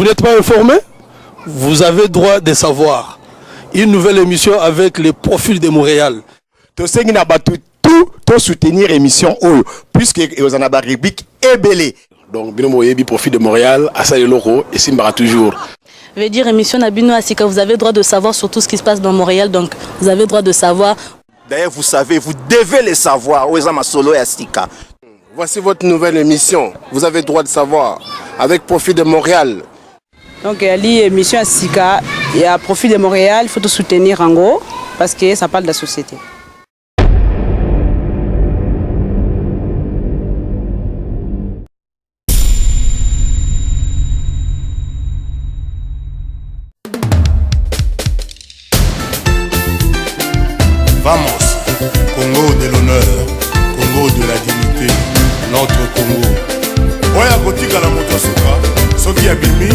Vous n'êtes pas informé? Vous avez droit de savoir. Une nouvelle émission avec les profils de Montréal. Tout soutenir l'émission puisque vous en avez rubrique ébélé. Donc, Binomo Yebi, profil de Montréal, Assaï Loro et Simbara toujours. Je veux dire, émission Nabino Asika, vous avez droit de savoir sur tout ce qui se passe dans Montréal, donc vous avez droit de savoir. D'ailleurs, vous savez, vous devez le savoir. Solo et Asika. Voici votre nouvelle émission. Vous avez droit de savoir. Avec Profil de Montréal. Donc, il y a l'émission Asika, il y a Profil de Montréal, il faut tout soutenir en gros, parce que ça parle de la société. Vamos, Congo de l'honneur, Congo de la dignité, notre Congo. Oya kotika la moto suka, soki ya bimi.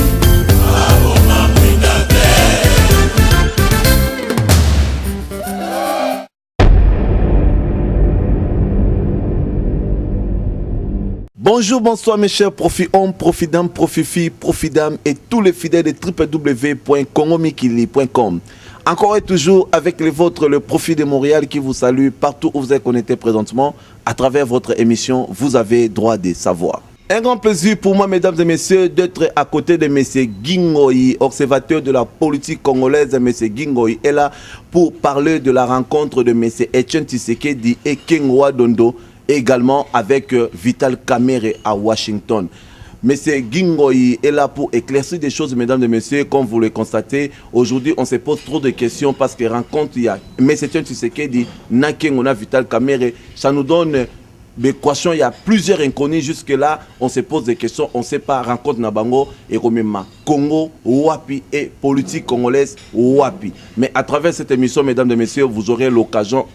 Bonjour, bonsoir mes chers profits hommes, profits dames, profits filles, profits dames et tous les fidèles de www.congomikili.com. Encore et toujours avec les vôtres, le Profil de Montréal qui vous salue partout où vous êtes connectés présentement. À travers votre émission, vous avez droit de savoir. Un grand plaisir pour moi, mesdames et messieurs, d'être à côté de M. Gingoyi, observateur de la politique congolaise. M. Gingoyi est là pour parler de la rencontre de M. Etienne Tshisekedi et Kengwa Dondo, également avec Vital Kamerhe à Washington. Monsieur Gingoyi est là pour éclaircir des choses, mesdames et messieurs, comme vous le constatez. Aujourd'hui, on se pose trop de questions parce que rencontre, il y a M. Tshisekedi, Nakengona, Vital Kamerhe, ça nous donne des questions. Il y a plusieurs inconnus jusque-là. On se pose des questions, on ne sait pas, rencontre Nabango et Romema. Congo, Wapi et politique congolaise, Wapi. Mais à travers cette émission, mesdames et messieurs, vous aurez l'occasion,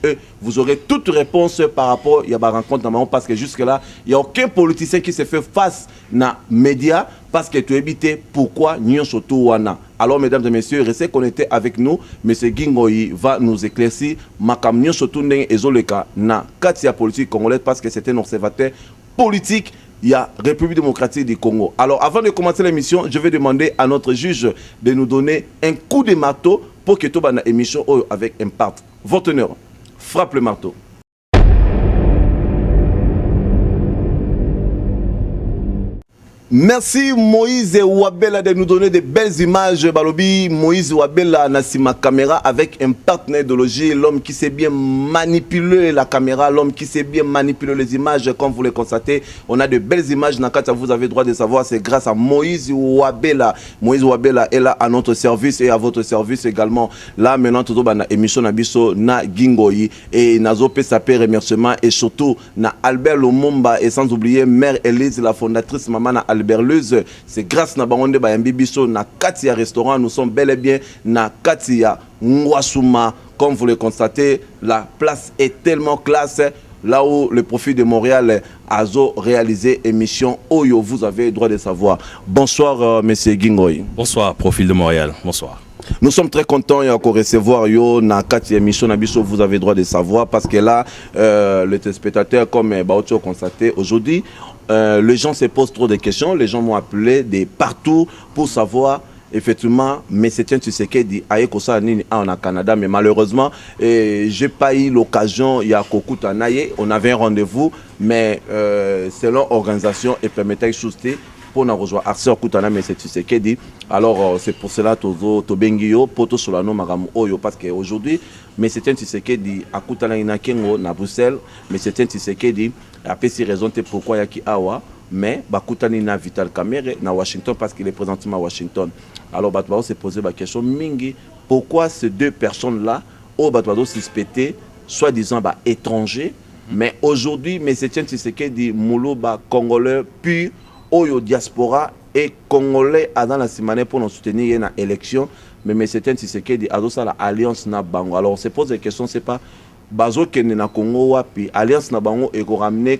vous aurez toute réponse par rapport à la rencontre Nabango parce que jusque-là, il n'y a aucun politicien qui se fait face na médias parce que tu évites pourquoi Nyon Soto Wana. Alors, mesdames et messieurs, restez connectés avec nous. M. Gingoyi va nous éclaircir. Makam Nyon Soto Ndeng Ezoleka na Katia politique congolaise parce que c'est un observateur politique. Il y a République démocratique du Congo. Alors, avant de commencer l'émission, je vais demander à notre juge de nous donner un coup de marteau pour que tout le monde ait une émission avec impact. Votre honneur, frappe le marteau. Merci Moïse Wabela de nous donner de belles images. Balobi, Moïse Wabela Nassima caméra avec un partenaire de logis, l'homme qui sait bien manipuler la caméra, l'homme qui sait bien manipuler les images, comme vous le constatez. On a de belles images. Nakata, vous avez droit de savoir, c'est grâce à Moïse Wabela. Moïse Wabela est là à notre service et à votre service également. Là, maintenant, tout le monde a émission Nabiso na Gingoyi et Nazope Sapé remerciement et surtout na Albert Lumumba et sans oublier Mère Elise, la fondatrice maman na Berleuse. C'est grâce à Bangonde Bayambibiso na Katia restaurant. Nous sommes bel et bien na Katia Ngwasuma. Comme vous le constatez, la place est tellement classe. Là où le Profil de Montréal a réalisé émission Oyo, vous avez le droit de savoir. Bonsoir, monsieur Gingoyi. Bonsoir, Profil de Montréal. Bonsoir. Nous sommes très contents de recevoir yo na Katia émission Nabiso. Vous avez le droit de savoir parce que là, le téléspectateur, comme Baocho constaté aujourd'hui, les gens se posent trop de questions. Les gens m'ont appelé de partout pour savoir effectivement, mais c'est un Tshisekedi ayekosa nini en Canada, mais malheureusement, j'ai pas eu l'occasion. Il y a Kokuta Naye, on avait un rendez-vous, mais selon organisation et permettait de pour nous rejoindre Arthur Koutana, mais c'est Tshisekedi. Alors c'est pour cela que Bengio poto solano magamu oyo parce qu'aujourd'hui, mais c'est un Tshisekedi à Koutana inakengo na Bruxelles, mais c'est un Tshisekedi a pessi raison pourquoi yaki awa. Mais Bakutani na Vital Kamerhe na Washington parce qu'il est présentement à Washington. Alors Batouado s'est posé la question Mingi, pourquoi ces deux personnes-là, au Batouado suspecté, soi-disant étrangers, mais aujourd'hui, M. Tshisekedi Moulou Congolais, puis Oyo diaspora et Congolais à dans la semaine pour nous soutenir dans l'élection, mais M. Tshisekedi a dans la alliance na Bango. Alors on se pose la question, c'est pas Bazo Kene na Congo wapi, alliance na Bango et qu'on ramener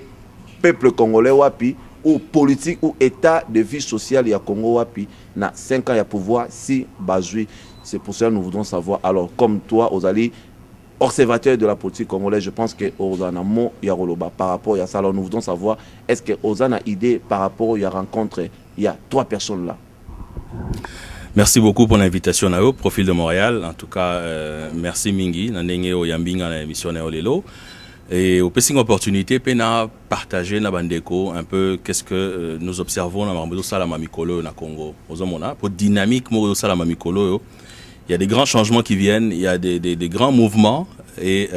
peuple congolais wapi ou politique ou état de vie sociale ya Congo wapi na 5 ans ya pouvoir si bazui. C'est pour ça que nous voudrons savoir. Alors comme toi Ozali observateur de la politique congolaise, je pense que Ozana Mo Yaroloba par rapport à ça. Alors nous voudrons savoir est-ce que Ozana idée par rapport à la rencontre, il y a 3 personnes là. Merci beaucoup pour l'invitation au Profil de Montréal. En tout cas, merci Mingi, Nandenge Oyambinga na émission Lelo. Et au passing opportunité, pena partager na bandeko un peu qu'est-ce que nous observons dans Marmodo Salama Mikolo na Congo. Pour dynamique Marmodo Salama Mikolo, il y a des grands changements qui viennent, il y a des grands mouvements et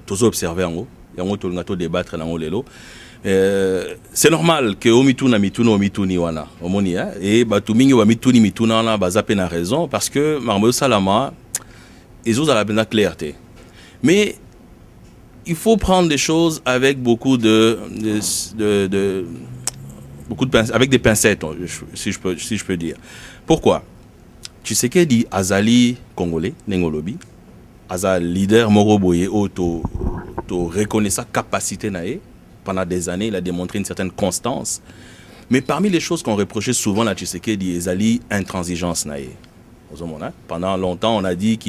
tous observer en haut. Il y a un peu débattre dans Lelo. C'est normal que omituna omituni wana omoni et batumingi wa mituna na bazape na raison parce que Marmodo Salama ils ont la clarté. Mais il faut prendre des choses avec beaucoup avec des pincettes, si je peux dire. Pourquoi? Tu sais qu'il dit Azali congolais, Nengolobi, Azali leader Moroboye, to reconnaît sa capacité nae. Pendant des années, il a démontré une certaine constance. Mais parmi les choses qu'on reprochait souvent à Tshisekedi, Ezali intransigeance nae. Pendant longtemps, on a dit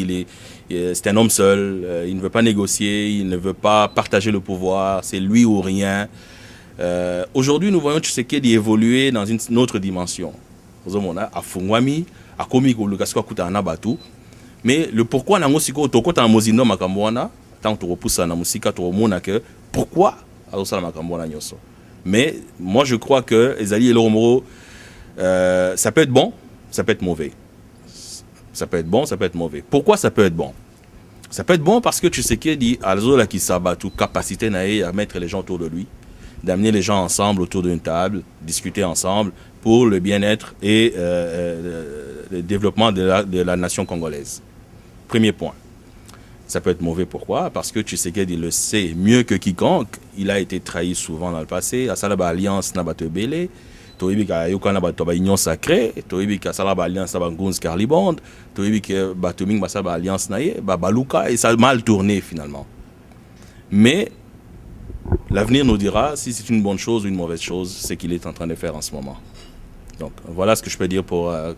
c'est un homme seul, il ne veut pas négocier, il ne veut pas partager le pouvoir, c'est lui ou rien. Aujourd'hui, nous voyons Tshisekedi évoluer dans une autre dimension. À Fungwami, à Komiko, le Gasco Kuta Anabatu. Mais le pourquoi n'a pas Tokota Mozino Makamwana, tant que tu repousses à Namusika, tu remontes que pourquoi mais moi je crois que Ezali et Loromoro, ça peut être bon, ça peut être mauvais. Ça peut être bon, ça peut être mauvais. Pourquoi ça peut être bon? Ça peut être bon parce que tu sais qu'il dit Alzola qui s'abattu capacité à mettre les gens autour de lui, d'amener les gens ensemble autour d'une table, discuter ensemble pour le bien-être et le développement de la nation congolaise. Premier point. Ça peut être mauvais, pourquoi? Parce que Tshisekedi le sait mieux que quiconque. Il a été trahi souvent dans le passé. À Salaba Alliance, n'a pas te belé. Toibika Yokana Batoba Union Sacrée. Toibika Salaba Alliance, Sabangounz Carlibond. Toibika Batoming Basaba Alliance Naye. Babaluka. Et ça a mal tourné finalement. Mais l'avenir nous dira si c'est une bonne chose ou une mauvaise chose, c'est qu'il est en train de faire en ce moment. Donc voilà ce que je peux dire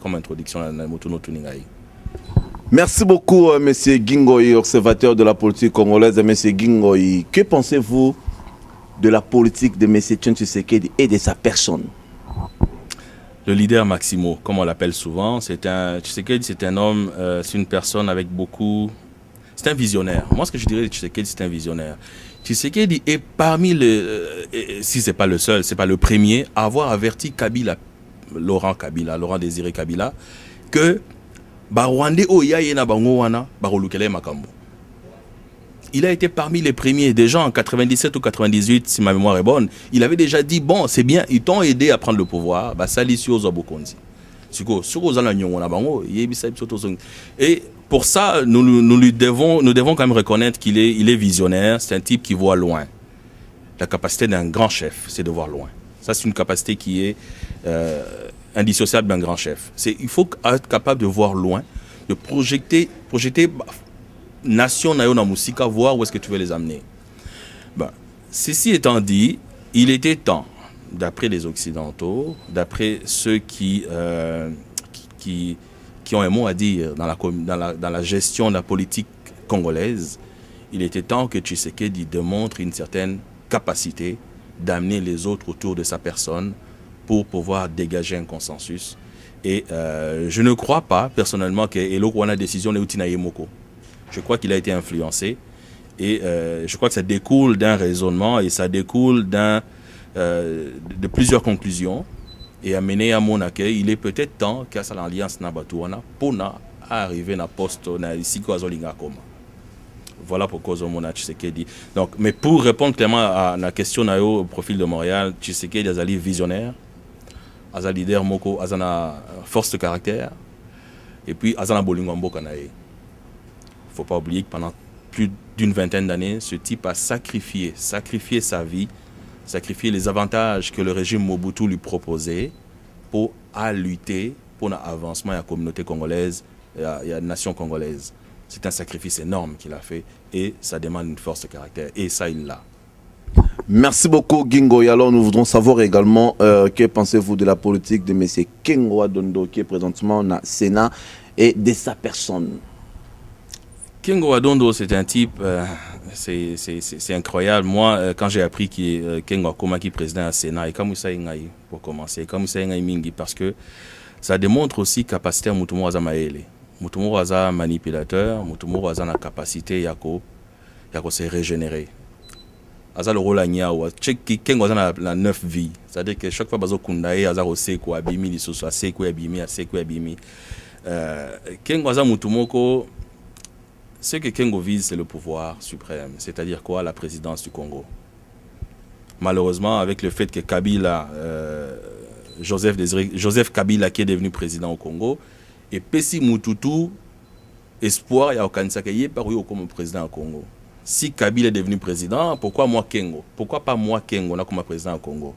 comme introduction à Namutuno Tuningaï. Merci beaucoup, M. Gingoy, observateur de la politique congolaise. M. Gingoy, que pensez-vous de la politique de M. Tshisekedi et de sa personne? Le leader Maximo, comme on l'appelle souvent, Tshisekedi, c'est un homme, c'est une personne avec beaucoup... C'est un visionnaire. Moi, ce que je dirais de Tshisekedi, c'est un visionnaire. Tshisekedi est parmi si ce n'est pas le seul, ce n'est pas le premier, à avoir averti Laurent Désiré Kabila, que il a été parmi les premiers, déjà en 97 ou 98, si ma mémoire est bonne. Il avait déjà dit, bon, c'est bien, ils t'ont aidé à prendre le pouvoir. Et pour ça, nous devons quand même reconnaître qu'il est visionnaire. C'est un type qui voit loin. La capacité d'un grand chef, c'est de voir loin. Ça, c'est une capacité qui est indissociable d'un grand chef. Il faut être capable de voir loin, de projeter nation na musika, voir où est-ce que tu veux les amener. Ceci étant dit, il était temps, d'après les Occidentaux, d'après ceux qui ont un mot à dire dans la gestion de la politique congolaise, il était temps que Tshisekedi démontre une certaine capacité d'amener les autres autour de sa personne pour pouvoir dégager un consensus. Et je ne crois pas, personnellement, que Elokwana décision n'est Utina Yemoko. Je crois qu'il a été influencé. Et je crois que ça découle d'un raisonnement et ça découle de plusieurs conclusions. Et amené à mon accueil, il est peut-être temps qu'à l'alliance Nabatouana pour arriver à poste ici Azolinga Koma. Voilà pourquoi Zomona Tshisekedi. Donc, mais pour répondre clairement à la question au profil de Montréal, Tshisekedi est visionnaire. Aza leader moko, azana force de caractère, et puis azana bolingombo kanae. Il ne faut pas oublier que pendant plus d'une vingtaine d'années, ce type a sacrifié sa vie, sacrifié les avantages que le régime Mobutu lui proposait pour lutter pour l'avancement de la communauté congolaise et de la nation congolaise. C'est un sacrifice énorme qu'il a fait et ça demande une force de caractère et ça il l'a. Merci beaucoup Gingoy. Alors nous voudrons savoir également que pensez-vous de la politique de M. Kengo Adondo qui est présentement au Sénat et de sa personne. Kengo Adondo, c'est un type, c'est incroyable. Moi, quand j'ai appris que Kengo Akoma qui est président au Sénat, et comme ça pour commencer, comme ça Mingi, parce que ça démontre aussi capacité à Mutumo Aza Maele. Mutumo Aza manipulateur, Mutumo Aza na capacité yako se régénérer. Aza le rôle à Niawa, Kengo Aza la 9 vie. C'est-à-dire que chaque fois bazo kundae Aza Oseko abimi, lisoso Aseko abimi, Aseko abimi. Kengo Aza Mutumoko, ce que Kengo vise, c'est le pouvoir suprême. C'est-à-dire quoi? La présidence du Congo. Malheureusement, avec le fait que Kabila, Joseph Kabila qui est devenu président au Congo, et Pessi Mututu, espoir, il y a aucun sakayé par comme président au Congo. Si Kabila est devenu président, pourquoi moi Kengo? Pourquoi pas moi Kengo comme président au Congo?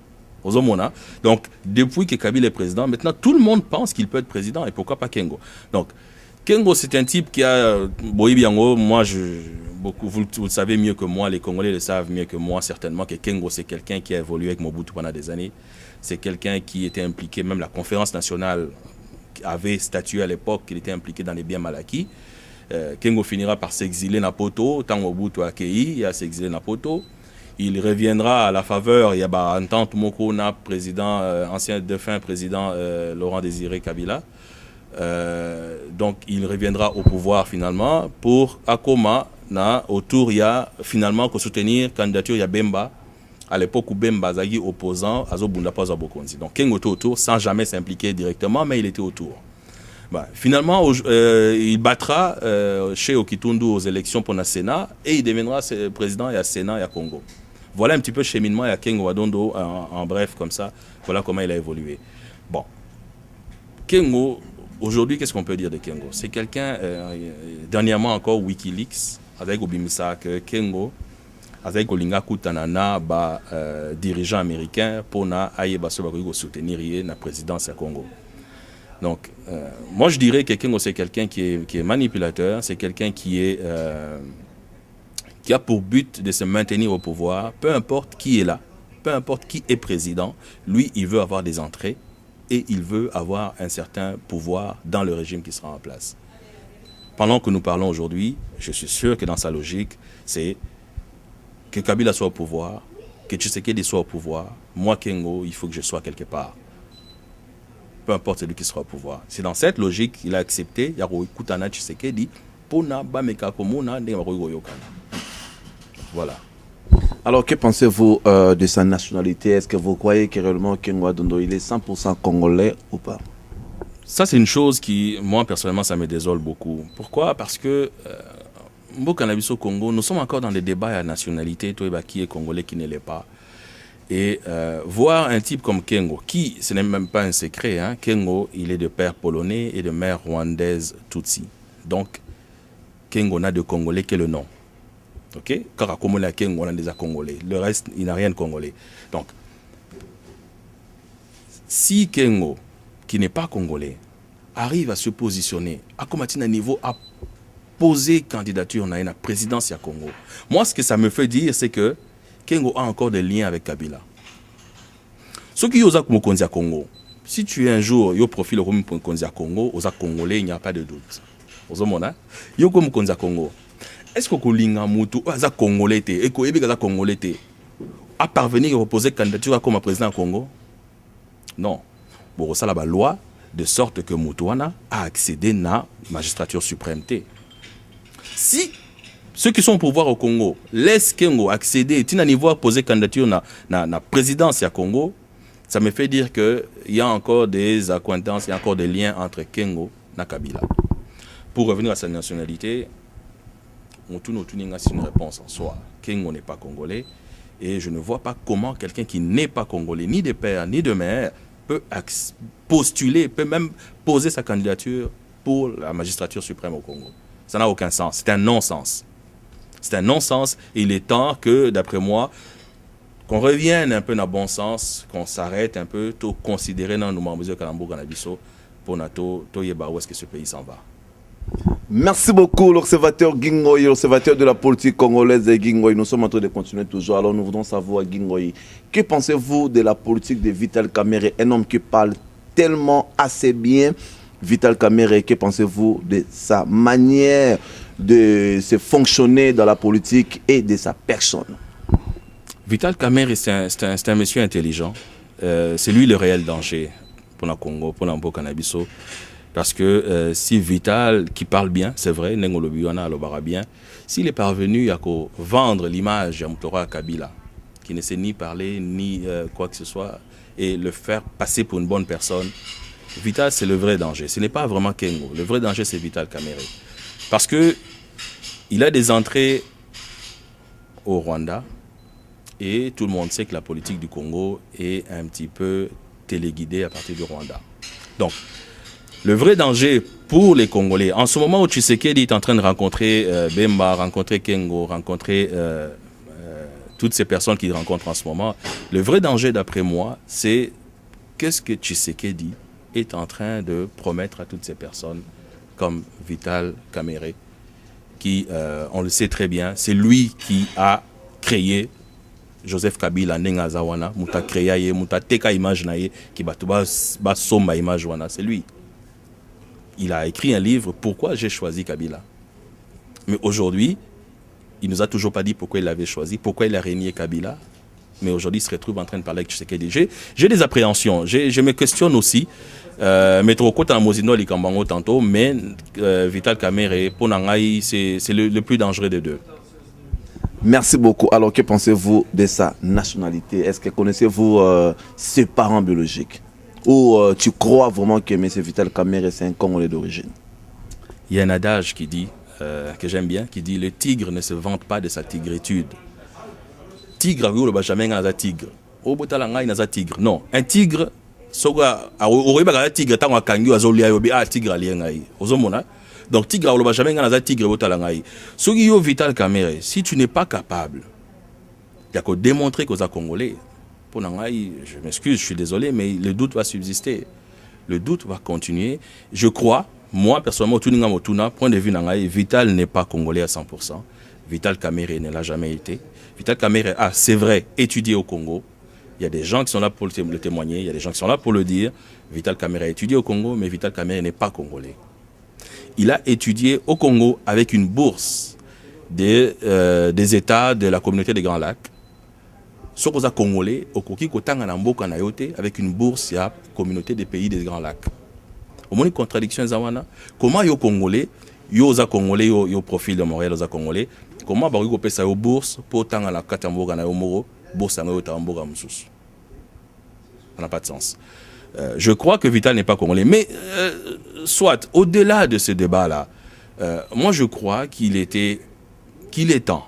Donc, depuis que Kabila est président, maintenant tout le monde pense qu'il peut être président, et pourquoi pas Kengo? Donc, Kengo, c'est un type qui a... Moi, vous le savez mieux que moi, les Congolais le savent mieux que moi, certainement, que Kengo, c'est quelqu'un qui a évolué avec Mobutu pendant des années. C'est quelqu'un qui était impliqué, même la conférence nationale avait statué à l'époque qu'il était impliqué dans les biens mal acquis. Kengo finira par s'exiler à Poto, tant Mobutu a accueilli, il a s'exilé à Poto. Il reviendra à la faveur, il y a un temps, Mokona, président, ancien défunt président Laurent Désiré Kabila. Donc il reviendra au pouvoir finalement pour Akoma autour il y a finalement que soutenir candidature il y a Bemba à l'époque où Bemba Zagi opposant à Zobunda pas Bokonzi. Donc Kengo était autour sans jamais s'impliquer directement mais il était autour. Finalement il battra chez Okitundu aux élections pour le Sénat et il deviendra président et à Sénat et à Congo. Voilà un petit peu le cheminement et à Kengo Wadondo en bref comme ça. Voilà comment il a évolué. Bon, Kengo. Aujourd'hui, qu'est-ce qu'on peut dire de Kengo? C'est quelqu'un, dernièrement encore, Wikileaks, avec Obimisa, que Kengo, avec Olinga Kutanana, dirigeant américain, pour soutenir la présidence à Congo. Donc, moi je dirais que Kengo, c'est quelqu'un qui est manipulateur, c'est quelqu'un qui a pour but de se maintenir au pouvoir, peu importe qui est là, peu importe qui est président, lui, il veut avoir des entrées. Et il veut avoir un certain pouvoir dans le régime qui sera en place. Pendant que nous parlons aujourd'hui, je suis sûr que dans sa logique, c'est que Kabila soit au pouvoir, que Tshisekedi soit au pouvoir. Moi, Kengo, il faut que je sois quelque part. Peu importe celui qui sera au pouvoir. C'est dans cette logique qu'il a accepté Yaro Kutana Tshisekedi pour na bameka komona ndenge yokana. Voilà. Alors, que pensez-vous de sa nationalité? Est-ce que vous croyez que réellement Kengo Wadondo il est 100% congolais ou pas? Ça, c'est une chose qui, moi, personnellement, ça me désole beaucoup. Pourquoi? Parce que, au Congo, nous sommes encore dans des débats à la nationalité, qui est congolais, qui ne l'est pas. Et voir un type comme Kengo, qui, ce n'est même pas un secret, hein, Kengo, il est de père polonais et de mère rwandaise Tutsi. Donc, Kengo n'a de congolais que le nom. Ok, car comme on a Kengo, on a des Congolais. Le reste, il n'a rien de congolais. Donc, si Kengo, qui n'est pas congolais, arrive à se positionner, à combattre un niveau, à poser candidature dans la présidence à Congo, moi, ce que ça me fait dire, c'est que Kengo a encore des liens avec Kabila. Ce qui est au Congo, si tu es un jour, au profil comme Congo, aux Congolais, il n'y a pas de doute. Aux hommes, il y a comme Congo. Est-ce que Kolinga Moutou, Aza Congolais, et Koyebi Congolais, a parvenu à poser candidature comme président Congo? Non. Bon, ça la loi de sorte que Moutouana a accédé à la magistrature suprême. Si ceux qui sont au pouvoir au Congo laissent Kengo accéder, à niveau poser candidature à la présidence à Congo, ça me fait dire qu'il y a encore des accointances, il y a encore des liens entre Kengo et Kabila. Pour revenir à sa nationalité, c'est une réponse en soi. Kengo n'est pas congolais et je ne vois pas comment quelqu'un qui n'est pas congolais, ni de père, ni de mère, peut postuler, peut même poser sa candidature pour la magistrature suprême au Congo. Ça n'a aucun sens. C'est un non-sens. C'est un non-sens et il est temps que, d'après moi, qu'on revienne un peu dans le bon sens, qu'on s'arrête un peu, tout considérer dans nos membres de Kalambo Ganabiso pour NATO, où est-ce que ce pays s'en va. Merci beaucoup, l'observateur Gingoy, l'observateur de la politique congolaise de Gingoy. Nous sommes en train de continuer toujours. Alors nous voudrons savoir, Gingoy, que pensez-vous de la politique de Vital Kamerhe, un homme qui parle tellement assez bien? Vital Kamerhe, que pensez-vous de sa manière de se fonctionner dans la politique et de sa personne? Vital Kamerhe, c'est un monsieur intelligent. C'est lui le réel danger. pour le Congo, pour l'Ambo Cannabiso. Parce que si Vital, qui parle bien, c'est vrai, Nengolobiona Lobara bien, s'il est parvenu à vendre l'image de Kabila, qui ne sait ni parler, ni quoi que ce soit, et le faire passer pour une bonne personne, Vital, c'est le vrai danger. Ce n'est pas vraiment Kengo. Le vrai danger, c'est Vital Kamerhe. Parce que il a des entrées au Rwanda, et tout le monde sait que la politique du Congo est un petit peu téléguidée à partir du Rwanda. Donc, le vrai danger pour les Congolais, en ce moment où Tshisekedi est en train de rencontrer Bemba, rencontrer Kengo, rencontrer toutes ces personnes qu'il rencontre en ce moment, le vrai danger d'après moi, c'est qu'est-ce que Tshisekedi est en train de promettre à toutes ces personnes comme Vital Kamerhe, qui, on le sait très bien, c'est lui qui a créé Joseph Kabila Nengaza wana, muta créé, muta teka image naye, qui ba somba image wana, c'est lui. Il a écrit un livre, Pourquoi j'ai choisi Kabila. Mais aujourd'hui, il ne nous a toujours pas dit pourquoi il l'avait choisi, pourquoi il a régné Kabila. Mais aujourd'hui, il se retrouve en train de parler avec Tshisekedi. J'ai des appréhensions, je me questionne aussi. Mais trop côté en Mosino, les Kambango tantôt, mais Vital Kamerhe, pour Nangaï, c'est le plus dangereux des deux. Merci beaucoup. Alors, que pensez-vous de sa nationalité? Est-ce que connaissez-vous ses parents biologiques? Ou tu crois vraiment que M. Vital Kamerhe, c'est un Congolais d'origine? Il y a un adage qui dit, que j'aime bien, qui dit « Le tigre ne se vante pas de sa tigritude ». Tigre, oui, le jamais un tigre. Au botalanga, il a un tigre. Non, un tigre, soga, au un tigre, tant qu'on kangu, azoli ayobi, ah tigre aliengai. Ozomona. Donc tigre, le jamais un tigre, botalanga. Sogiyo Vital Kamerhe, si tu n'es pas capable, il y a qu'à démontrer qu'aux Congolais. Pour Nangaï, je m'excuse, je suis désolé, mais le doute va subsister. Le doute va continuer. Je crois, moi, personnellement, point de vue Nangaï, Vital n'est pas Congolais à 100%. Vital Kamerhe ne l'a jamais été. Vital Kamerhe a, c'est vrai, étudié au Congo. Il y a des gens qui sont là pour le témoigner, il y a des gens qui sont là pour le dire. Vital Kamerhe a étudié au Congo, mais Vital Kamerhe n'est pas Congolais. Il a étudié au Congo avec une bourse des États de la communauté des Grands Lacs. Ce qu'on a Congolais, au Koki Kotanga Namboka Nayote, avec une bourse, il y a communauté des pays des Grands Lacs. Au moins, une contradiction, Zawana. Comment yo Congolais, yo Congolais, yo profil de Montréal, yo Congolais, comment bah, yo paye ça yo bourse pour tanga la Katamboga na yo moro, bourse na yo Tamboga Moussous. Ça n'a pas de sens. Je crois que Vital n'est pas Congolais. Mais, soit, au-delà de ce débat-là, moi je crois qu'il est temps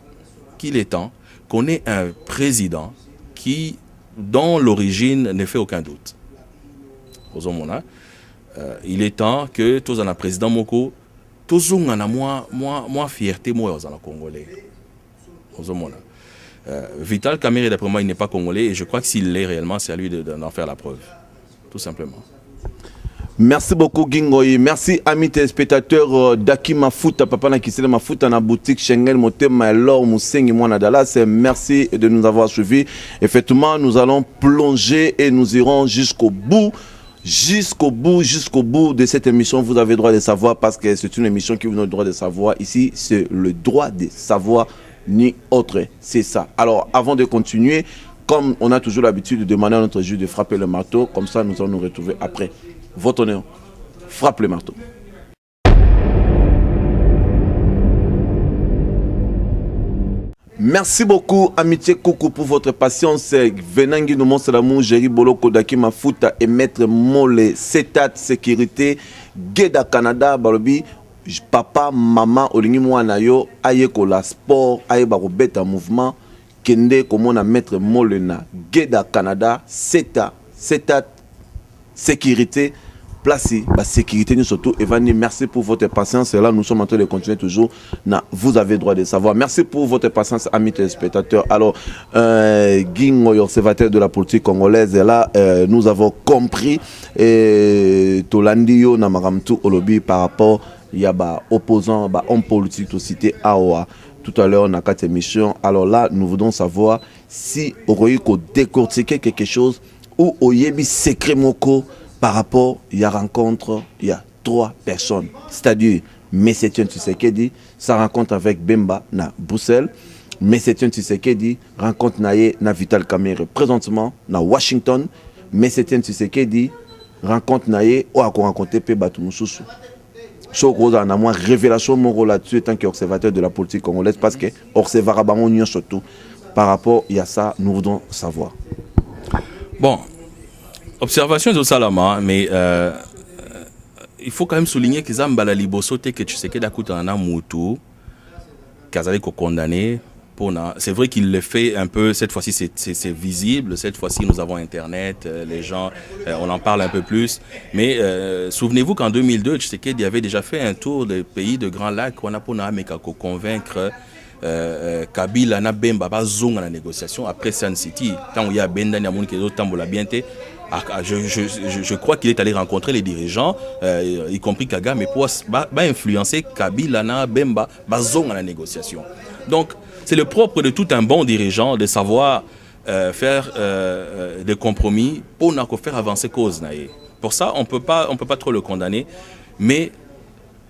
qu'on ait un président dont l'origine ne fait aucun doute. Il est temps que tous en a président Moko, tous en a moins fierté moi aux Congolais. Vital Kamerhe, d'après moi, il n'est pas Congolais et je crois que s'il l'est réellement, c'est à lui d'en faire la preuve. Tout simplement. Merci beaucoup Gingoyi. Merci amis téléspectateurs d'Aki Mafuta, Papa Nakisele Mafuta na boutique Schengen Motema Lor Moussengi Mwana Dallas. Merci de nous avoir suivis. Effectivement, nous allons plonger et nous irons jusqu'au bout de cette émission. Vous avez le droit de savoir parce que c'est une émission qui vous donne le droit de savoir. Ici, c'est le droit de savoir ni autre. C'est ça. Alors, avant de continuer, comme on a toujours l'habitude de demander à notre juge de frapper le marteau, comme ça nous allons nous retrouver après. Votre honneur, frappe le marteau. Merci beaucoup, Amitié Koukou, pour votre patience. Venangi nous montre l'amour, Jerry Boloko Daki Mafuta et Maître Mole, Setat Sécurité, Geda Canada, Balobi, papa, maman, Olingi Mouanayo, Ayeko la sport, Ayeba Robeta mouvement, Kende, comme on a Maître Molena, Geda Canada, Setat Sécurité, place la sécurité nous surtout. Evani, merci pour votre patience. Et là, nous sommes en train de continuer toujours. Vous avez le droit de savoir. Merci pour votre patience, amis téléspectateurs. Alors, Gingo, observateur de la politique congolaise, et là, nous avons compris Tolandio Namaramtu Olobi par rapport à opposant, homme politique de cité Aoa. Tout à l'heure, on a 4 émissions. Alors là, nous voulons savoir si Oroyi ko décortiquer quelque chose ou Oyebi secret moko. Par rapport, il y a rencontre, il y a 3 personnes. C'est-à-dire, Messetien Tshisekedi, sa rencontre avec Bemba na Bruxelles. Messetien Tshisekedi, rencontre na Vital Kamerhe présentement na Washington. Messetien Tshisekedi, rencontre naie ou à rencontrer pe batu mususu. So ko na moi révélation moko là-dessus tant qu'observateur de la politique congolaise parce que observera bango nyon surtout par rapport à ça nous voulons savoir. Bon, observation de Salama, mais il faut quand même souligner que Zambala Libosote que tu sais que d'Akutana Moutou Kazali condamné. C'est vrai qu'il le fait un peu, cette fois-ci c'est visible, cette fois-ci nous avons Internet, les gens, on en parle un peu plus. Mais souvenez-vous qu'en 2002, Tshisekedi avait déjà fait un tour des pays de Grand Lac, on a pour convaincre Kabila na Bemba bazonga la négociation après Sun City. Quand il y a Benda Niamoun qui est d'autres temps la bienté. Je crois qu'il est allé rencontrer les dirigeants, y compris Kagame, pour influencer Kabila na Bemba bazonga la négociation. Donc, c'est le propre de tout un bon dirigeant de savoir faire des compromis pour faire avancer cause. Pour ça, on peut pas trop le condamner, mais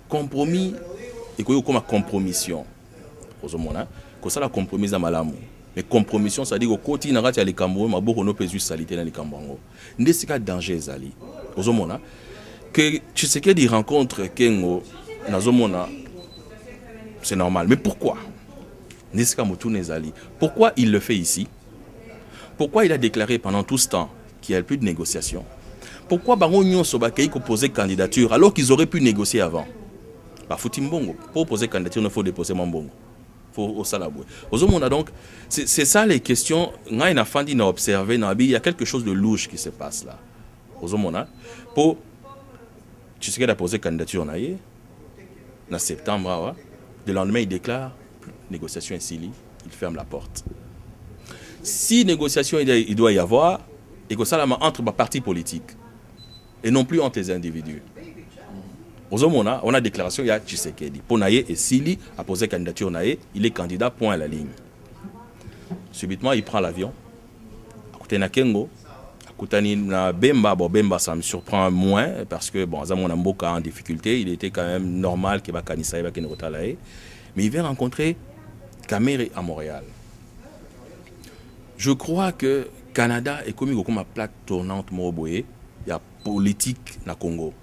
compromis, il y a comme compromission. Comme ça, la compromise à malamu. Mais compromission, ça dit que côté il y a les Cameroun, mais beaucoup ne peuvent salité dans les Cameroun. N'est-ce pas danger zali? Que tu sais qu'il rencontre Kengo, c'est normal. Mais pourquoi? Pourquoi il le fait ici? Pourquoi il a déclaré pendant tout ce temps qu'il n'y a plus de négociation? Pourquoi Bango Sobakei posait candidature alors qu'ils auraient pu négocier avant? Pour poser candidature, il faut déposer mon bongo. Donc, c'est ça les questions. Il y a quelque chose de louche qui se passe là. Pour tu sais qu'il a posé candidature en septembre, le lendemain il déclare négociation ici, il ferme la porte. Si négociation il doit y avoir, et que ça entre les partis politiques et non plus entre les individus. On a déclaration, il y a Tshisekedi. Pour Naye et Sili a posé candidature Naye, il est candidat, point à la ligne. Subitement, il prend l'avion. À côté de Kengo, à côté de Bemba, Bemba, ça me surprend moins parce que, bon, Zamon Mboka en difficulté, il était quand même normal qu'il va Kanissa, il va Kenotalae. Mais il vient rencontrer Kamere à Montréal. Je crois que Canada est comme une plaque tournante, il y a politique na Congo.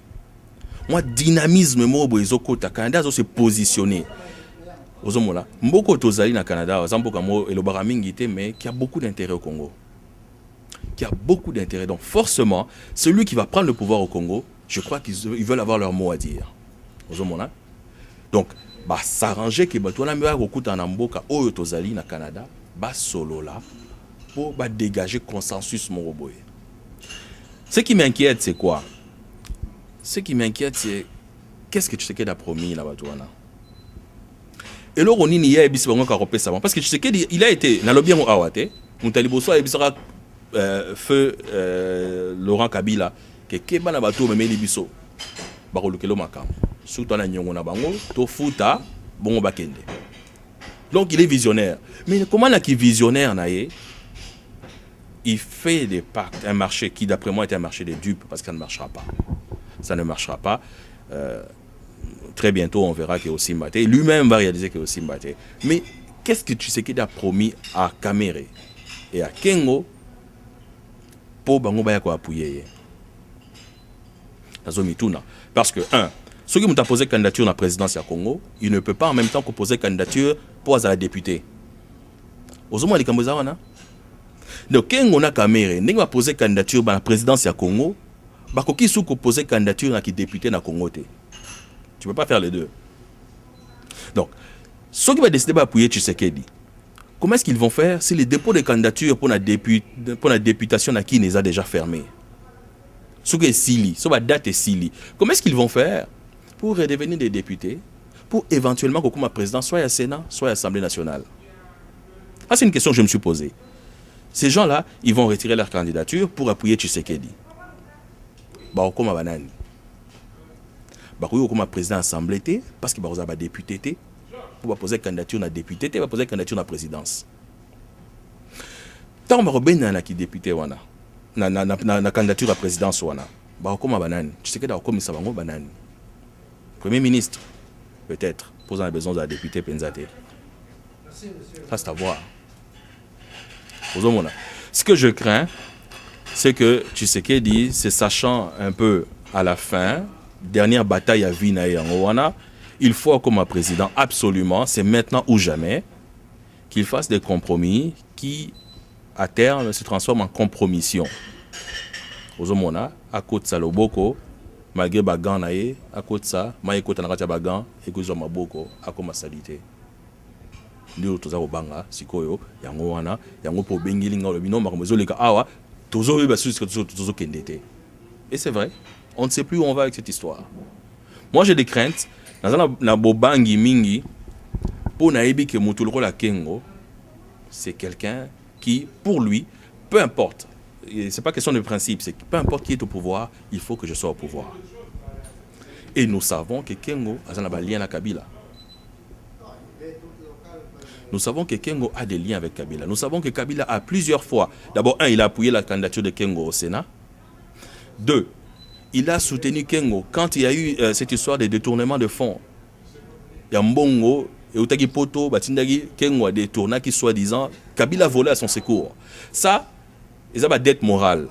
Moi, dynamisme, le Canada doit se positionner. Mboko Tozali na Canada, mais qui a beaucoup d'intérêt au Congo. Qui a beaucoup d'intérêt. Donc, forcément, celui qui va prendre le pouvoir au Congo, je crois qu'ils veulent avoir leur mot à dire. Donc, s'arranger que Tozali na Canada, solo là, pour dégager consensus moroboye. Ce qui m'inquiète, c'est quoi? Ce qui m'inquiète, c'est qu'est-ce que tu sais qu'il a promis là-bas, et là, on y a parce que tu sais qu'il a été dans le bien au Awate, Moutaliboso a feu Laurent Kabila, que Keba na bateau me libiso, Barolukelo Makam, surtout na Nyongo na Bango, Tofuta, Bongo Bakende. Donc il est visionnaire. Mais comment est-ce qu'il est visionnaire naïe? Il fait des pactes, un marché qui d'après moi est un marché de dupes parce que ça ne marchera pas. Ça ne marchera pas. Très bientôt, on verra qu'il est aussi mbaté. Lui-même va réaliser qu'il est aussi mbaté. Mais qu'est-ce que tu sais qu'il a promis à Kamere et à Kengo pour Bango Bayako appuyer? Parce que, ceux qui m'ont posé candidature dans la présidence du Congo, il ne peut pas en même temps poser candidature pour la députée. Ozomo ali Kambozawana. Donc, Kengo na Kamere, n'est pas posé candidature dans la présidence du Congo. Bakoki sou ko poser candidature na ki député na Congo te. Tu peux pas faire les deux. Donc, ceux qui vont décider d'appuyer Tshisekedi, comment est-ce qu'ils vont faire si les dépôts de candidature pour la députation na qui les a déjà fermés? Ceux qui sont Sili, ceux qui date Sili, comment est-ce qu'ils vont faire pour redevenir des députés, pour éventuellement que comme président soit à Sénat, soit à l'Assemblée nationale? Ah, c'est une question que je me suis posée. Ces gens-là, ils vont retirer leur candidature pour appuyer Tshisekedi. Comme banani. Comme président de l'Assemblée, parce que vous avez député, pour poser candidature à député, pour poser candidature à la présidence. Tant que vous avez député, na candidature à la présidence, comme banani. Tu sais que comme ça va banani. Premier ministre, peut-être, posant les besoins de la députée Penzate. Ça, c'est à voir. Ce que je crains, c'est que Tshisekedi, c'est sachant un peu à la fin, dernière bataille à Vina et en il faut comme un président, absolument, c'est maintenant ou jamais, qu'il fasse des compromis qui, à terme, se transforment en compromission. Ozomona, à côté de Saloboko, malgré Bagan nae, à côté de ça, Maïko Tanakacha Bagan, et que Zomaboko, à comme salité. Nous, tous à Obanga, Sikoyo, Yango Wana, Yango pour Bengilinga, le binom, Marmozo, les Awa, Tozo, Tozo Kendete. Et c'est vrai, on ne sait plus où on va avec cette histoire. Moi, j'ai des craintes. Dans la Bobangi Mingi, pour Naïbi que Moutulro la Kengo, c'est quelqu'un qui, pour lui, peu importe, c'est pas question de principe, c'est que peu importe qui est au pouvoir, il faut que je sois au pouvoir. Et nous savons que Kengo a des liens avec Kabila. Nous savons que Kengo a des liens avec Kabila. Nous savons que Kabila a plusieurs fois, d'abord, il a appuyé la candidature de Kengo au Sénat. 2, il a soutenu Kengo quand il y a eu cette histoire de détournement de fonds. Il y a Mbongo et Utagi Poto, Batindagi, Kengo a détourné qui soi-disant, Kabila volé à son secours. Ça, ils ont une dette morale.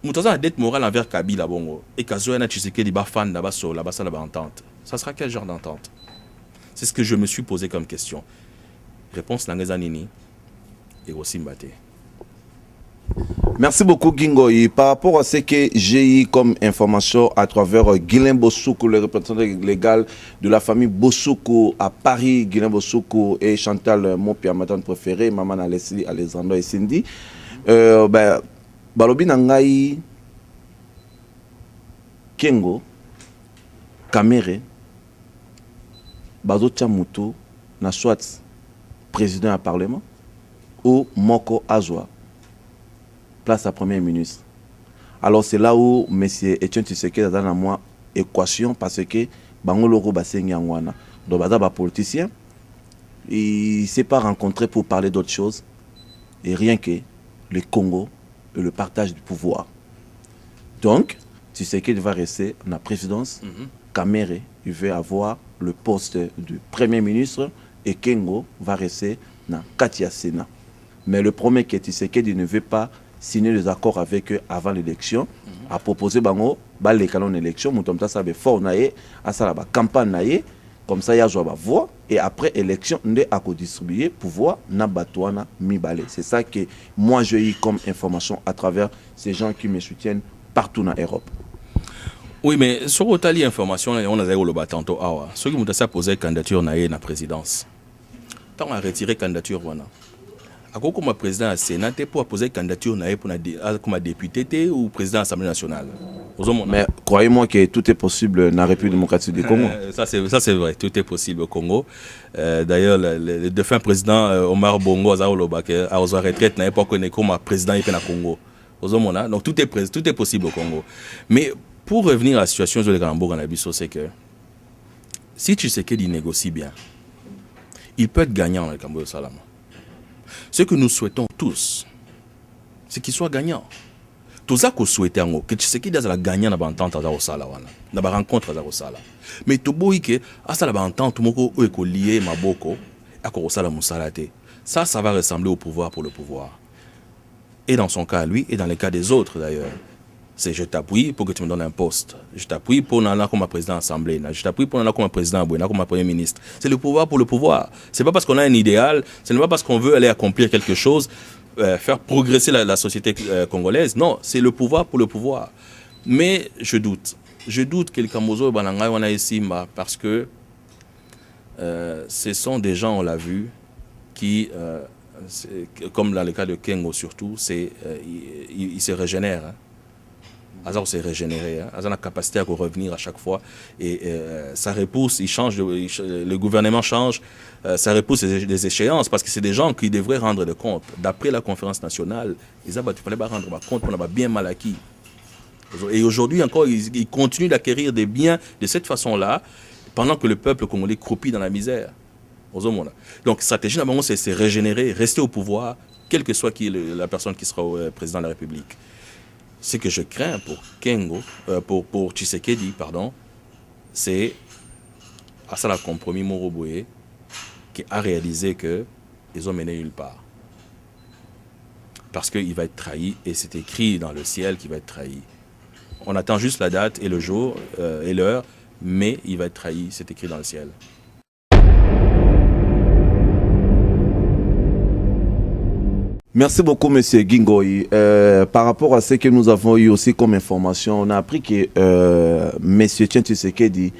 Nous avons une dette morale envers Kabila Bongo. Et Kazoena Tshisekedi Bafan là-bas sur la entente. Ça sera quel genre d'entente? C'est ce que je me suis posé comme question. Réponse Nangezanini et aussi Mbate. Merci beaucoup Gingo. Et par rapport à ce que j'ai eu comme information à travers Guilain Bossoukou, le représentant légal de la famille Bossoukou à Paris, Guilain Bossoukou et Chantal, mon père, ma tante préférée, maman Alessi, Alessandro et Cindy. Balobi Nangai, Kengo, Kamere, Bazo Tchamuto, na soit président à parlement, ou Moko Azwa, place à premier ministre. Alors c'est là où M. Etienne Tshisekedi a dans moi équation parce que Bangoloro Basengi Angwana, donc Bada politicien, il ne s'est pas rencontré pour parler d'autre chose et rien que le Congo et le partage du pouvoir. Donc, Tshisekedi va rester dans la présidence, Kamere, il veut avoir le poste du premier ministre et Kengo va rester dans Katia Sénat. Mais le premier que Tshisekedi ne veut pas signer des accords avec eux avant l'élection, a proposé bango les canons d'élection, moutomta ça be fort naé, à ça la campagne naé, comme ça il y a joie voix et après élection on a distribuer pouvoir na batouana mi balé. C'est ça que moi j'ai eu comme information à travers ces gens qui me soutiennent partout en Europe. Oui, mais sur l'autre information, on a eu le tantôt. Ceux qui m'ont posé candidature na la présidence. Tant on a retiré candidature voilà. À quoi comme président à Sénat pour poser candidature comme député ou président de l'Assemblée nationale. Mais croyez-moi que tout est possible dans la République démocratique du Congo. Ça c'est vrai, tout est possible au Congo. D'ailleurs, le défunt président Omar Bongo a sa retraite n'a pas connu comme président au Congo. Donc tout est possible au Congo. Mais pour revenir à la situation de Gambourg en Abysso, c'est que si Tshisekedi négocie bien, il peut être gagnant dans le Gambourg Salama. Ce que nous souhaitons tous, c'est qu'il soit gagnant. Tout ça que nous souhaitons, que Tshisekedi a gagnant dans l'entente à Zarosala, dans la rencontre à Zarosala. Mais tout le monde que à la entente, tout le monde est lié Maboko, à Korosala Moussalate. Ça va ressembler au pouvoir pour le pouvoir. Et dans son cas, lui, et dans les cas des autres d'ailleurs. C'est je t'appuie pour que tu me donnes un poste. Je t'appuie pour n'aller comme président de l'Assemblée. Je t'appuie pour n'aller comme président, comme premier ministre. C'est le pouvoir pour le pouvoir. Ce n'est pas parce qu'on a un idéal, ce n'est pas parce qu'on veut aller accomplir quelque chose, faire progresser la société congolaise. Non, c'est le pouvoir pour le pouvoir. Mais je doute. Je doute que le Kamozo Banangay on a ici parce que ce sont des gens, on l'a vu, qui, comme dans le cas de Kengo surtout, ils se régénèrent. Hein. Azar s'est régénéré, Azar a la capacité à revenir à chaque fois et ça repousse, le gouvernement change, ça repousse des échéances parce que c'est des gens qui devraient rendre des comptes. D'après la conférence nationale, il fallait rendre compte qu'on a bien mal acquis. Et aujourd'hui encore, ils continuent d'acquérir des biens de cette façon-là pendant que le peuple congolais croupit dans la misère. Donc, stratégie d'abord, c'est se régénérer, rester au pouvoir, quelle que soit la personne qui sera président de la République. Ce que je crains pour Kengo, pour Tshisekedi, pardon, c'est à ça la compromis Moroboye qui a réalisé qu'ils ont mené nulle part. parce qu'il va être trahi, et c'est écrit dans le ciel qu'il va être trahi. On attend juste la date et le jour et l'heure, mais il va être trahi, c'est écrit dans le ciel. Merci beaucoup, M. Gingoï. Par rapport à ce que nous avons eu aussi comme information, on a appris que M. Etienne Tshisekedi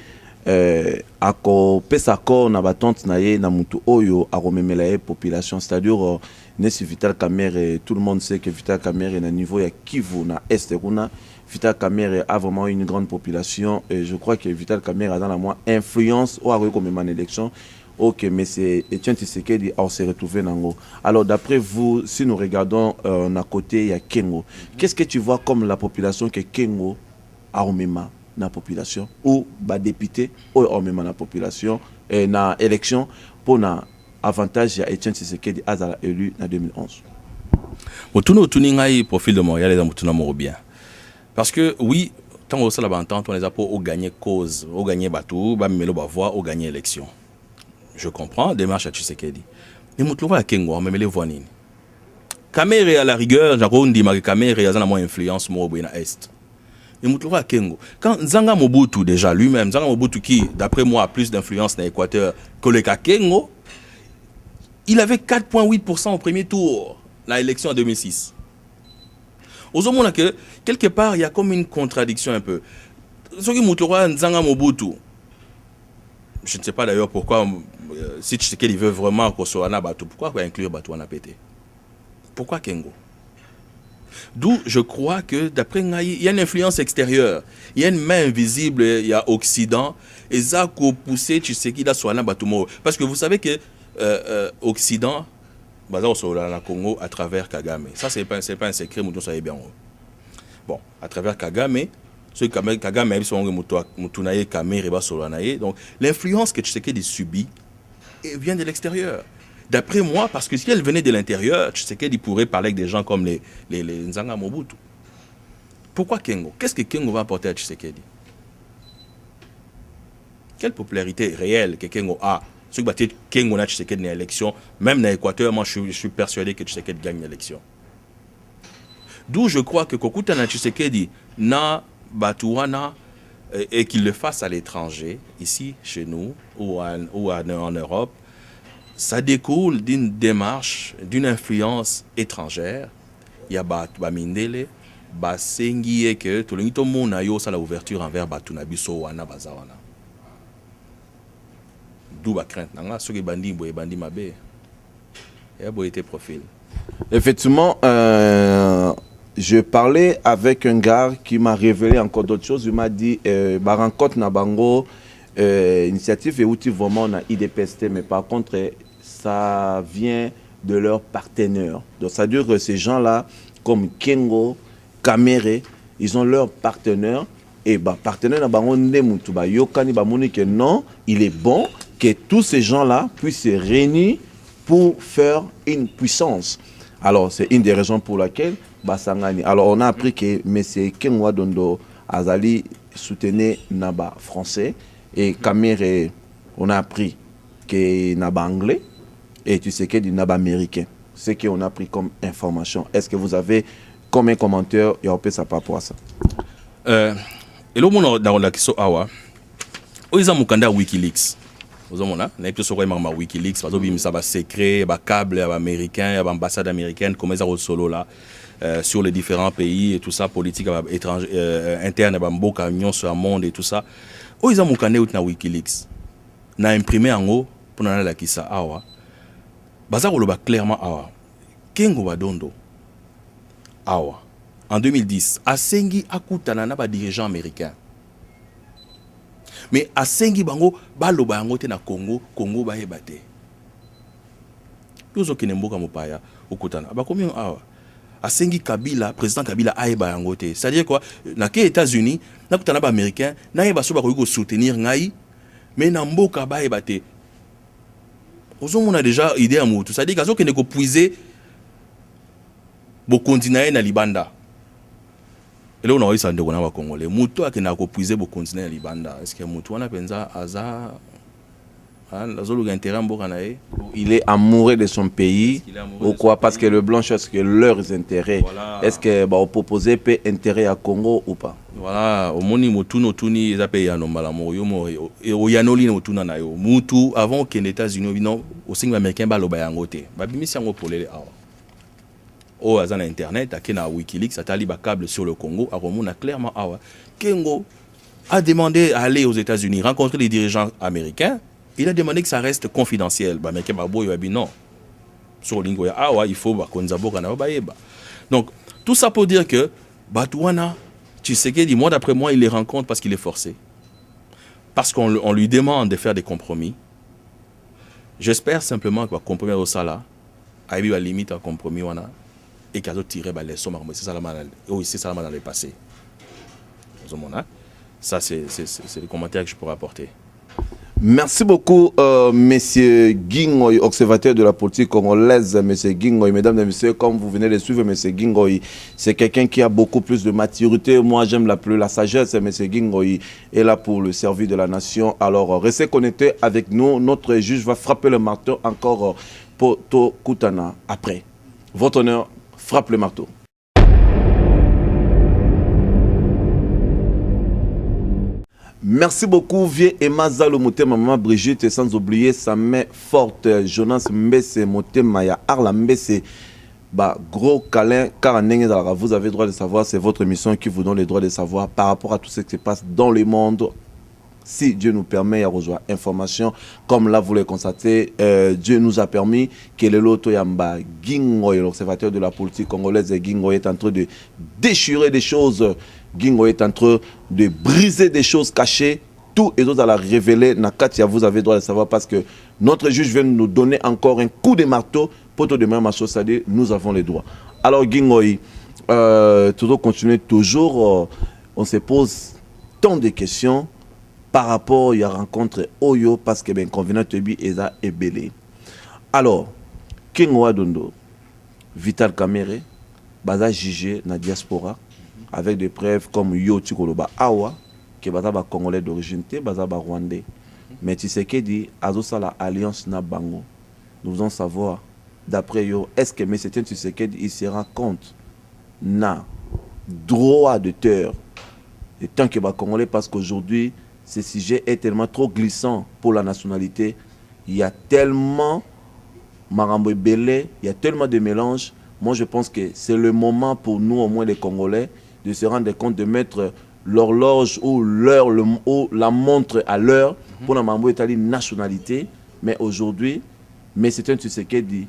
ako pesa ko na batante na ye na mutu oyo aromemela ye population, c'est-à-dire Nesi Vital Kamerhe, tout le monde sait que Vital Kamerhe na niveau ya Kivu na Est kuna, Vital Kamerhe a vraiment une grande population et je crois que Vital Kamerhe a dans la moins influence ou a comme une élection. Ok, mais c'est Etienne Tshisekedi a se retrouvé nango. Alors d'après vous, si nous regardons à côté, il y a Kengo. Qu'est-ce que tu vois comme la population que Kengo a remema na population ou ba député ou remema na population et na élection pour na avantage à Etienne Tshisekedi a élu en 2011. Motuno tuningai profil de Montréal et dans Motuna Morobien. Parce que oui, tant que ça la entente, on les a pour gagner cause, au gagner bateau, ba melo ba voix, au gagner élection. Je comprends, démarche à Tshisekedi. Mais Moutlouva à Kengo, on me les voit nini. Kamerhe à la rigueur, j'arronde dit que Kamerhe a moins influence moi au Est. Mais Moutlouva à Kengo. Quand Nzanga Mobutu déjà lui-même, Nzanga Mobutu qui, d'après moi, a plus d'influence dans l'Équateur que le Kengo, il avait 4,8% au premier tour, dans l'élection en 2006. Aux hommes que quelque part, il y a comme une contradiction un peu. Ce qui Moutlouva Nzanga Mobutu. Je ne sais pas d'ailleurs pourquoi, si Tshisekedi veut vraiment qu'on soit Batou, pourquoi inclure Batou en APT? Pourquoi Kengo? D'où je crois que d'après Ngaï, il y a une influence extérieure, il y a une main invisible, il y a Occident, et ça a poussé Tshisekedi à soit Batou. Parce que vous savez que Occident, au Congo à travers Kagame. Ça, c'est pas un secret, nous savons bien. Bon, à travers Kagame, ce Kagame donc l'influence que Tshisekedi subit vient de l'extérieur. D'après moi, parce que si elle venait de l'intérieur, Tshisekedi pourrait parler avec des gens comme les Nzanga Mobutu. Pourquoi Kengo? Qu'est-ce que Kengo va apporter à Tshisekedi? Quelle popularité réelle que Kengo a? Ce que Kengo a Tshisekedi dans l'élection, même dans l'Équateur, moi je suis persuadé que Tshisekedi gagne l'élection. D'où je crois que Kokuta na Tshisekedi na Batouana et qu'il le fasse à l'étranger, ici, chez nous, ou en Europe, ça découle d'une démarche, d'une influence étrangère. Il y a Bamindele, Basengi, que tout le monde a eu l'ouverture envers Batounabiso, Wana, Bazawana. D'où la crainte. Ceux qui bandit, bandi mabé. Il y a été profil. Effectivement, je parlais avec un gars qui m'a révélé encore d'autres choses. Il m'a dit, rencontre Nabango, initiative et outils vraiment na IDPST, mais par contre, ça vient de leurs partenaires. Donc, ça veut dire que ces gens-là, comme Kengo, Kamerhe, ils ont leurs partenaires. Et partenaire Nabango Ndemutu, Yokani Bamoni que non, il est bon que tous ces gens-là puissent se réunir pour faire une puissance. Alors, c'est une des raisons pour laquelle Basangani. Alors, on a appris que M. Kenwa Dondo Azali soutenait Naba français et Kamerhe, on a appris que Naba anglais et tu sais que du Naba américain. C'est ce qu'on a appris comme information. Est-ce que vous avez comme un commentaire et on peut ça par rapport à ça? Et le monde dans la question awa, ils ont mukanda WikiLeaks. Vous avez na plus sur WikiLeaks, parce que ça va secret, va câble américain, ambassade américaine, comme ça au solo là sur les différents pays et tout ça, politique étrangère interne, beaucoup union sur le monde et tout ça. Ils ont mukanda na WikiLeaks. Na imprimé en haut pour na la kisa awa. Bazar le clairement awa. Kengo Badondo awa. En 2010, Asengi akutana na ba dirigeant américain. Mais Asengi bango baloba yango te na Congo, Congo ba yebate. Yozo kinemboka mopaya okutana. Ba combien awa? Asengi Kabila, président Kabila ayeba yango te. C'est-à-dire quoi? Na ke États-Unis, na kutana ba américain, na yeba so ba ko soutenir ngai, mais na mboka ba yebate. Ozo mona déjà idée à mutu. C'est-à-dire kazo kene ko puiser bo continent na Libanda. Et là, on a eu ça de Congolais. Moutou a qui n'a pas puisé pour continuer à Libanda. Est-ce que Moutou a pensa Il est amoureux de son pays. Ou quoi? Parce que le blanc cherche que leurs intérêts. Voilà. Est-ce que bah, proposer peut intérêt à Congo ou pas? Voilà, au moni motuno tuni eza pe ya no malamo yo mo o yanoli no tuna na yo. Mutu avant que les États-Unis non au signe américain ba loba yango te. Ba bimisi yango polele awa. O azana internet akena WikiLeaks atali ba câble sur le Congo a remona clairement awa. Kengo a demandé à aller aux États-Unis rencontrer les dirigeants américains. Il a demandé que ça reste confidentiel. Ba américain ba boyo abi non. Sur lingo ya awa il faut ba konzabo kana ba yeba. Donc tout ça pour dire que Batouana Tshisekedi, mois d'après moi, il les rencontre parce qu'il est forcé. Parce qu'on lui demande de faire des compromis. J'espère simplement que le compromis au Sala a eu la limite à compromis et qu'il a tiré les sommes. C'est ça dans le passé. Ça, c'est le commentaire que je pourrais apporter. Merci beaucoup, Monsieur Guingoy, observateur de la politique congolaise. Monsieur Guingoy, mesdames et messieurs, comme vous venez de suivre, Monsieur Guingoy, c'est quelqu'un qui a beaucoup plus de maturité. Moi, j'aime la sagesse. Monsieur Guingoy est là pour le service de la nation. Alors, restez connectés avec nous. Notre juge va frapper le marteau encore pour Tokutana après. Votre honneur, frappe le marteau. Merci beaucoup, vieux Emma Zalomote, maman Brigitte, et sans oublier sa mère forte, Jonas Mbese, Motema, ya Arla Mbese, bah, gros câlin, car vous avez le droit de savoir, c'est votre émission qui vous donne le droit de savoir par rapport à tout ce qui se passe dans le monde. Si Dieu nous permet de rejoindre information, comme là vous le constatez, Dieu nous a permis que le loto Yamba Guingoy, l'observateur de la politique congolaise, Guingoy est en train de déchirer des choses. Guingoy est en train de briser des choses cachées. Tout et d'autres à la révéler. Nakatia, vous avez le droit de savoir parce que notre juge vient de nous donner encore un coup de marteau pour te demander ma chose, c'est-à-dire nous avons les droits. Alors Guingoy, toujours continuer, toujours, on se pose tant de questions par rapport à la rencontre Oyo parce que ben convenant tebi eza ebele. Alors, Kengoa Dondo, Vital Kamere, baza jugé na diaspora avec des preuves comme Yo Tikoloba Awa, qui est un Congolais d'origine, baza ba Rwandais. Mais Tshisekedi azosa la alliance na bango. Nous voulons savoir, d'après Yo, est-ce que M. Tshisekedi il se rend compte na droit de terre et tant que ba Congolais parce qu'aujourd'hui ce sujet est tellement trop glissant pour la nationalité. Il y a tellement Marambo Belé, il y a tellement de mélanges. Moi, je pense que c'est le moment pour nous, au moins les Congolais, de se rendre compte de mettre l'horloge ou la montre à l'heure pour la Marambo Itali nationalité. Mais aujourd'hui, c'est un Tshisekedi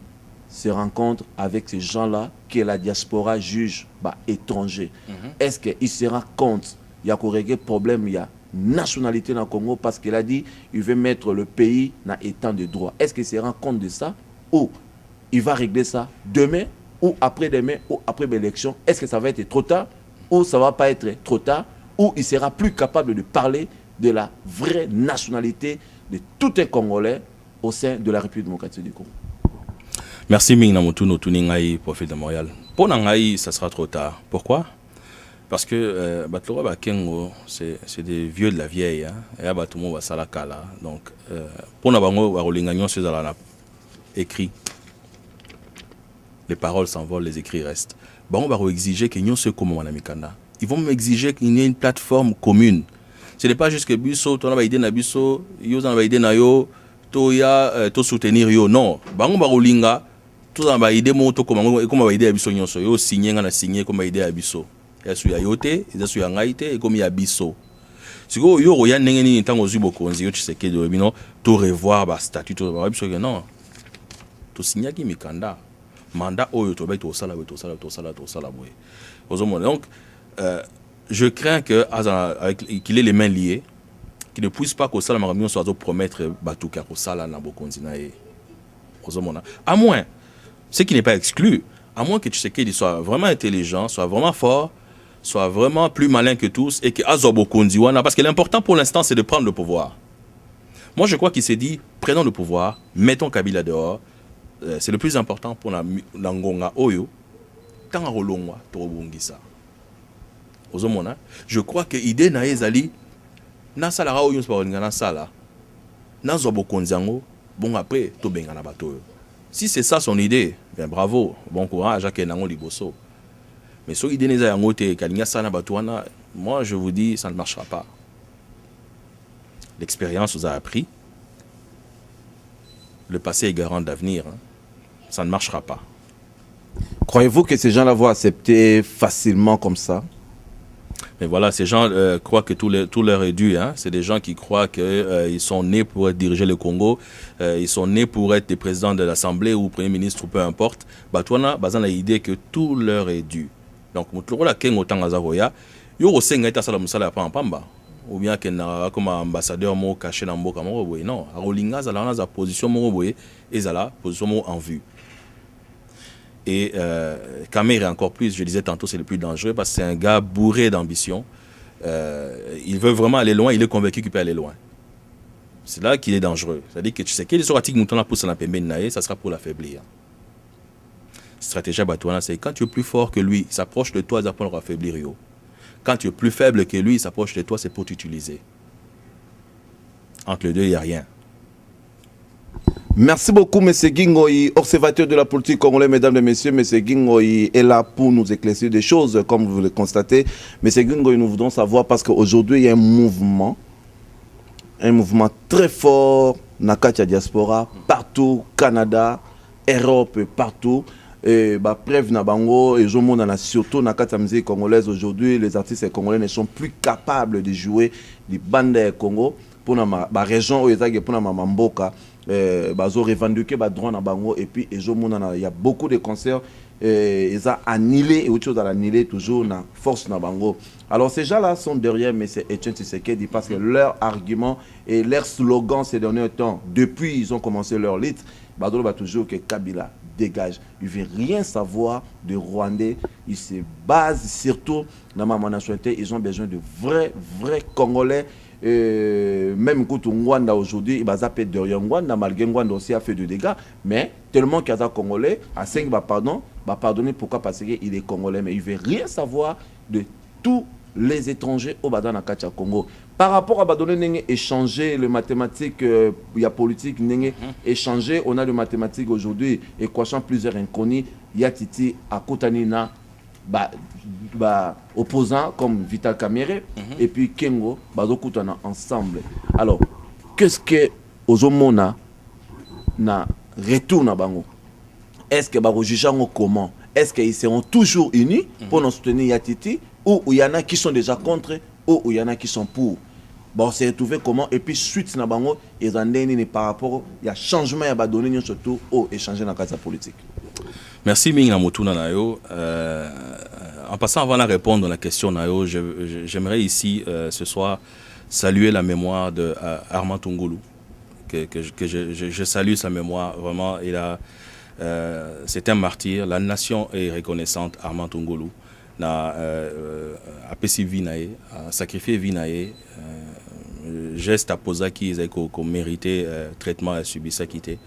se rencontre avec ces gens-là que la diaspora juge étrangers. Est-ce qu'il se rend compte il y a un problème, il y a nationalité dans le Congo parce qu'il a dit il veut mettre le pays dans état de droit. Est-ce qu'il se rend compte de ça ou il va régler ça demain ou après-demain ou après l'élection? Est-ce que ça va être trop tard ou ça ne va pas être trop tard ou il sera plus capable de parler de la vraie nationalité de tout un Congolais au sein de la République démocratique du Congo? Merci Ming Namutuno Tuningai, prophète de Montréal. Pour Nangaï, ça sera trop tard. Pourquoi? Parce que Batlora Bakengo, c'est des vieux de la vieille. Et à Batumo Basalakala. Donc, pour Nabango, Barolingagnon, c'est écrit. Les paroles s'envolent, les écrits restent. Bango Baro exiger que nous sommes comme Manamikanda. Ils vont m'exiger qu'il y ait une plateforme commune. Ce n'est pas juste que Busso, tu as idée na Busso, yo as idée na yo, toya, to soutenir yo. Non. Bango Barolinga, tout as idée moto comme idée à Busso nyonso. Yo signé, on a signé comme idée à Busso. Il y a sur Yote, il y a sur Yangaïte et comme il y a Bisso. Si vous avez un temps où vous avez tout revoir le statut, non. Tout signer qui Mikanda. Mandat où tu vas sala. Donc, je crains qu'il ait les mains liées, qu'il ne puisse pas que ça soit promettre Batouka au sala na Bokonzinae. À moins, ce qui n'est pas exclu, à moins que tu sais qu'il soit vraiment intelligent, soit vraiment fort, soit vraiment plus malin que tous et que Azobo Kondiwana, parce que l'important pour l'instant c'est de prendre le pouvoir. Moi je crois qu'il s'est dit, prenons le pouvoir, mettons Kabila dehors, c'est le plus important pour la Ngonga Oyo, tant à Rolongwa, Torobongisa. Je crois que l'idée n'a ezali, na salara Oyo Sparonga na sala, nazo bokonzango bon après to benga na bato. Si c'est ça son idée, bien bravo, bon courage à kenango liboso. Mais so idée neza yango te kalinga sana bato wana, moi je vous dis ça ne marchera pas. L'expérience vous a appris. Le passé est garant d'avenir. Hein. Ça ne marchera pas. Croyez-vous que ces gens-là vont accepter facilement comme ça? Mais voilà, ces gens croient que tout leur est dû. Hein. C'est des gens qui croient qu'ils sont nés pour diriger le Congo. Ils sont nés pour être des présidents de l'Assemblée ou premier ministre ou peu importe. Batouana, bazan a l'idée que tout leur est dû. Donc, la Ken autant azaroya, yo osenga ita sala musala pa pamba. Ou bien qu'il n'a comme ambassadeur mo caché dans mboka mo boy. Non, arolinga zala na za position mo boy et zala position mo en vue. Et Kamer encore plus, je disais tantôt, c'est le plus dangereux parce que c'est un gars bourré d'ambition. Il veut vraiment aller loin, il est convaincu qu'il peut aller loin. C'est là qu'il est dangereux. C'est-à-dire que tu sais qu'il est sur la tique mouton pour la pembe naïe, ça sera pour l'affaiblir. Stratégie Batouana, c'est quand tu es plus fort que lui, il s'approche de toi, il pour l'affaiblir. Quand tu es plus faible que lui, il s'approche de toi, c'est pour t'utiliser. Entre les deux, il n'y a rien. Merci beaucoup, M. Guingoï, observateur de la politique congolaise, mesdames et messieurs. M. Guingoï est là pour nous éclaircir des choses, comme vous le constatez. M. Guingoï, nous voudrons savoir, parce qu'aujourd'hui, il y a un mouvement très fort, Nakatia Diaspora, partout, Canada, Europe, partout. Et bah, bref, Nabango, et je monde surtout Nakatia musique congolaise aujourd'hui, les artistes congolais ne sont plus capables de jouer les bandes Congo pour la région où ils sont pour la Mamboka. Bazo revendiqué droit na bango et puis il y a beaucoup de concerts ils ont annulé et autre chose à annuler toujours na force na bango. Alors ces gens-là sont derrière M. Etienne Tshisekedi parce que leur argument et leur slogan ces derniers temps, depuis ils ont commencé leur lutte, Bazo va toujours que Kabila dégage. Il ne veut rien savoir de Rwandais. Ils se basent surtout dans ma nationalité. Ils ont besoin de vrais Congolais. Même quand Rwanda aujourd'hui, il va zapper derrière Rwanda, malgré Rwanda aussi a fait des dégâts, mais tellement qu'il y a des Congolais, à 5 pardonner, pourquoi? Parce qu'il est Congolais, mais il ne veut rien savoir de tous les étrangers au Badana Katia Congo. Par rapport à Badone échanger les mathématiques, il y a politique, échanger, on a les mathématiques aujourd'hui, équation plusieurs inconnus, il y a Titi à Kotanina. Opposants comme Vital Kamerhe et puis Kengo bazokutana ensemble. Alors qu'est-ce que ozomona na retour na bango? Est-ce que barojijango comment? Est-ce qu'ils seront toujours unis pour nous soutenir Yatiti, ou il y en a qui sont déjà contre ou il y en a qui sont pour? Bon, c'est retrouvé comment? Et puis suite na bango ils ont donné par rapport il y a changement à donner surtout au échanger dans la politique. Merci Ming Namotuna Nayo. En passant avant de répondre à la question Nayo, j'aimerais ici ce soir saluer la mémoire de Armand Tungulu, que je salue sa mémoire vraiment. C'est un martyr. La nation est reconnaissante. Armand Tungulu a apprécié Vinae, a sacrifié Vinae, geste à poser qui ont mérité traitement et subi sa quitté.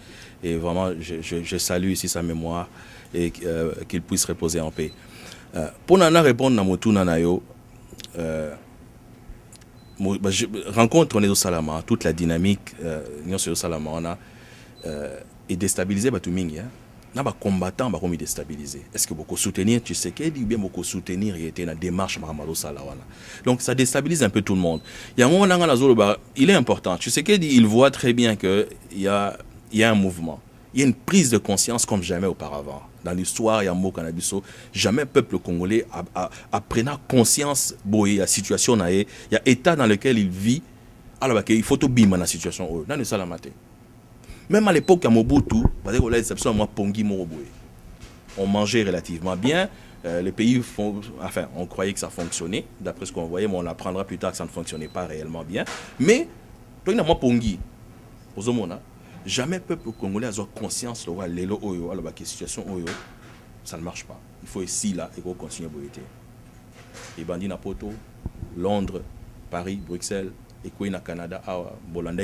Et vraiment, je salue ici sa mémoire et qu'il puisse reposer en paix. Pour nous répondre à Motuna Nayo, rencontre Nezo Salama, toute la dynamique Nezo Salama, on a déstabilisé Batumingi. On a combattant qui déstabilisé. Est-ce que beaucoup soutenir, tu sais qu'il bien beaucoup soutenir, il était dans la démarche Mahamadou Salawana. Donc ça déstabilise un peu tout le monde. Il y a un moment dans il est important. Tu sais qu'il voit très bien qu'il y a un mouvement. Il y a une prise de conscience comme jamais auparavant. Dans l'histoire, il y a un mot cannabiso. Jamais le peuple congolais a pris conscience de la situation. Il y a l'état dans lequel il vit. Alors il faut tout bim dans la situation. Dans le salamate. Même à l'époque, à Mobutu, on mangeait relativement bien. Les pays, on croyait que ça fonctionnait. D'après ce qu'on voyait, mais on apprendra plus tard que ça ne fonctionnait pas réellement bien. Mais, jamais le peuple congolais a conscience de la situation. Ça ne marche pas. Il faut ici, là, et continuer à boiter. Les bandits na Poto, Londres, Paris, Bruxelles, et quoi na Canada, Bolanda,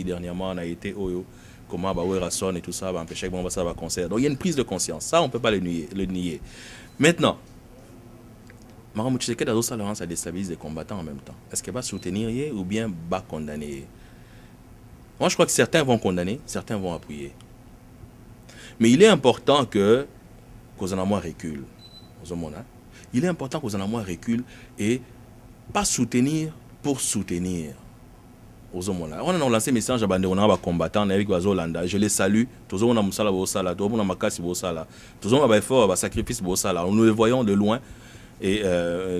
dernièrement, on a été comment Rason et tout ça, empêcher que ça va concert. Donc il y a une prise de conscience. Ça, on ne peut pas le nier. Maintenant, Maram Tshisekedi a aussi ça déstabilise les combattants en même temps. Est-ce qu'il va soutenir ou bien va condamner? Moi, je crois que certains vont condamner, certains vont appuyer. Mais il est important que Kozanamwa recule. Il est important que Kozanamwa recule et pas soutenir pour soutenir. On a lancé un message à Bande, on a un combattant avec Wazolanda. Je les salue. Tous on a Moussala Bosala, tous on a Makasi Bosala, tous on a effort, sacrifice Bosala. Nous le voyons de loin et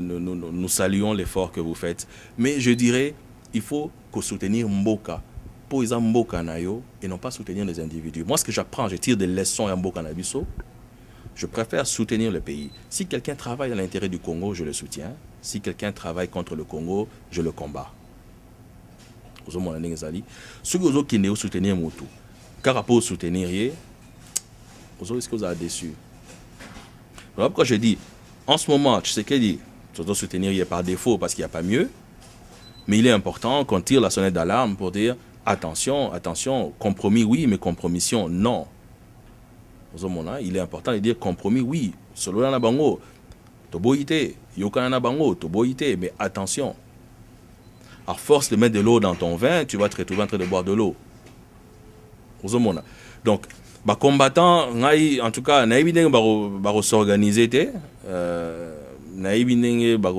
nous saluons l'effort que vous faites. Mais je dirais, il faut soutenir Mboka. Pour les Mboka Nayo et non pas soutenir les individus. Moi, ce que j'apprends, je tire des leçons à Mboka Nabiso. Je préfère soutenir le pays. Si quelqu'un travaille à l'intérêt du Congo, je le soutiens. Si quelqu'un travaille contre le Congo, je le combats. Ceux qui ne soutenir Moutou, car rapport soutenir, est-ce que vous avez déçu? Voilà pourquoi je dis, en ce moment, tu sais qu'il dit, tu dois soutenir par défaut parce qu'il n'y a pas mieux, mais il est important qu'on tire la sonnette d'alarme pour dire, attention, attention, compromis oui, mais compromission non. Il est important de dire compromis oui, solo na bango, toboïté, yokana bango, toboïté, mais attention. À force de mettre de l'eau dans ton vin, tu vas te retrouver en train de boire de l'eau. Donc, les combattants, en tout cas, ils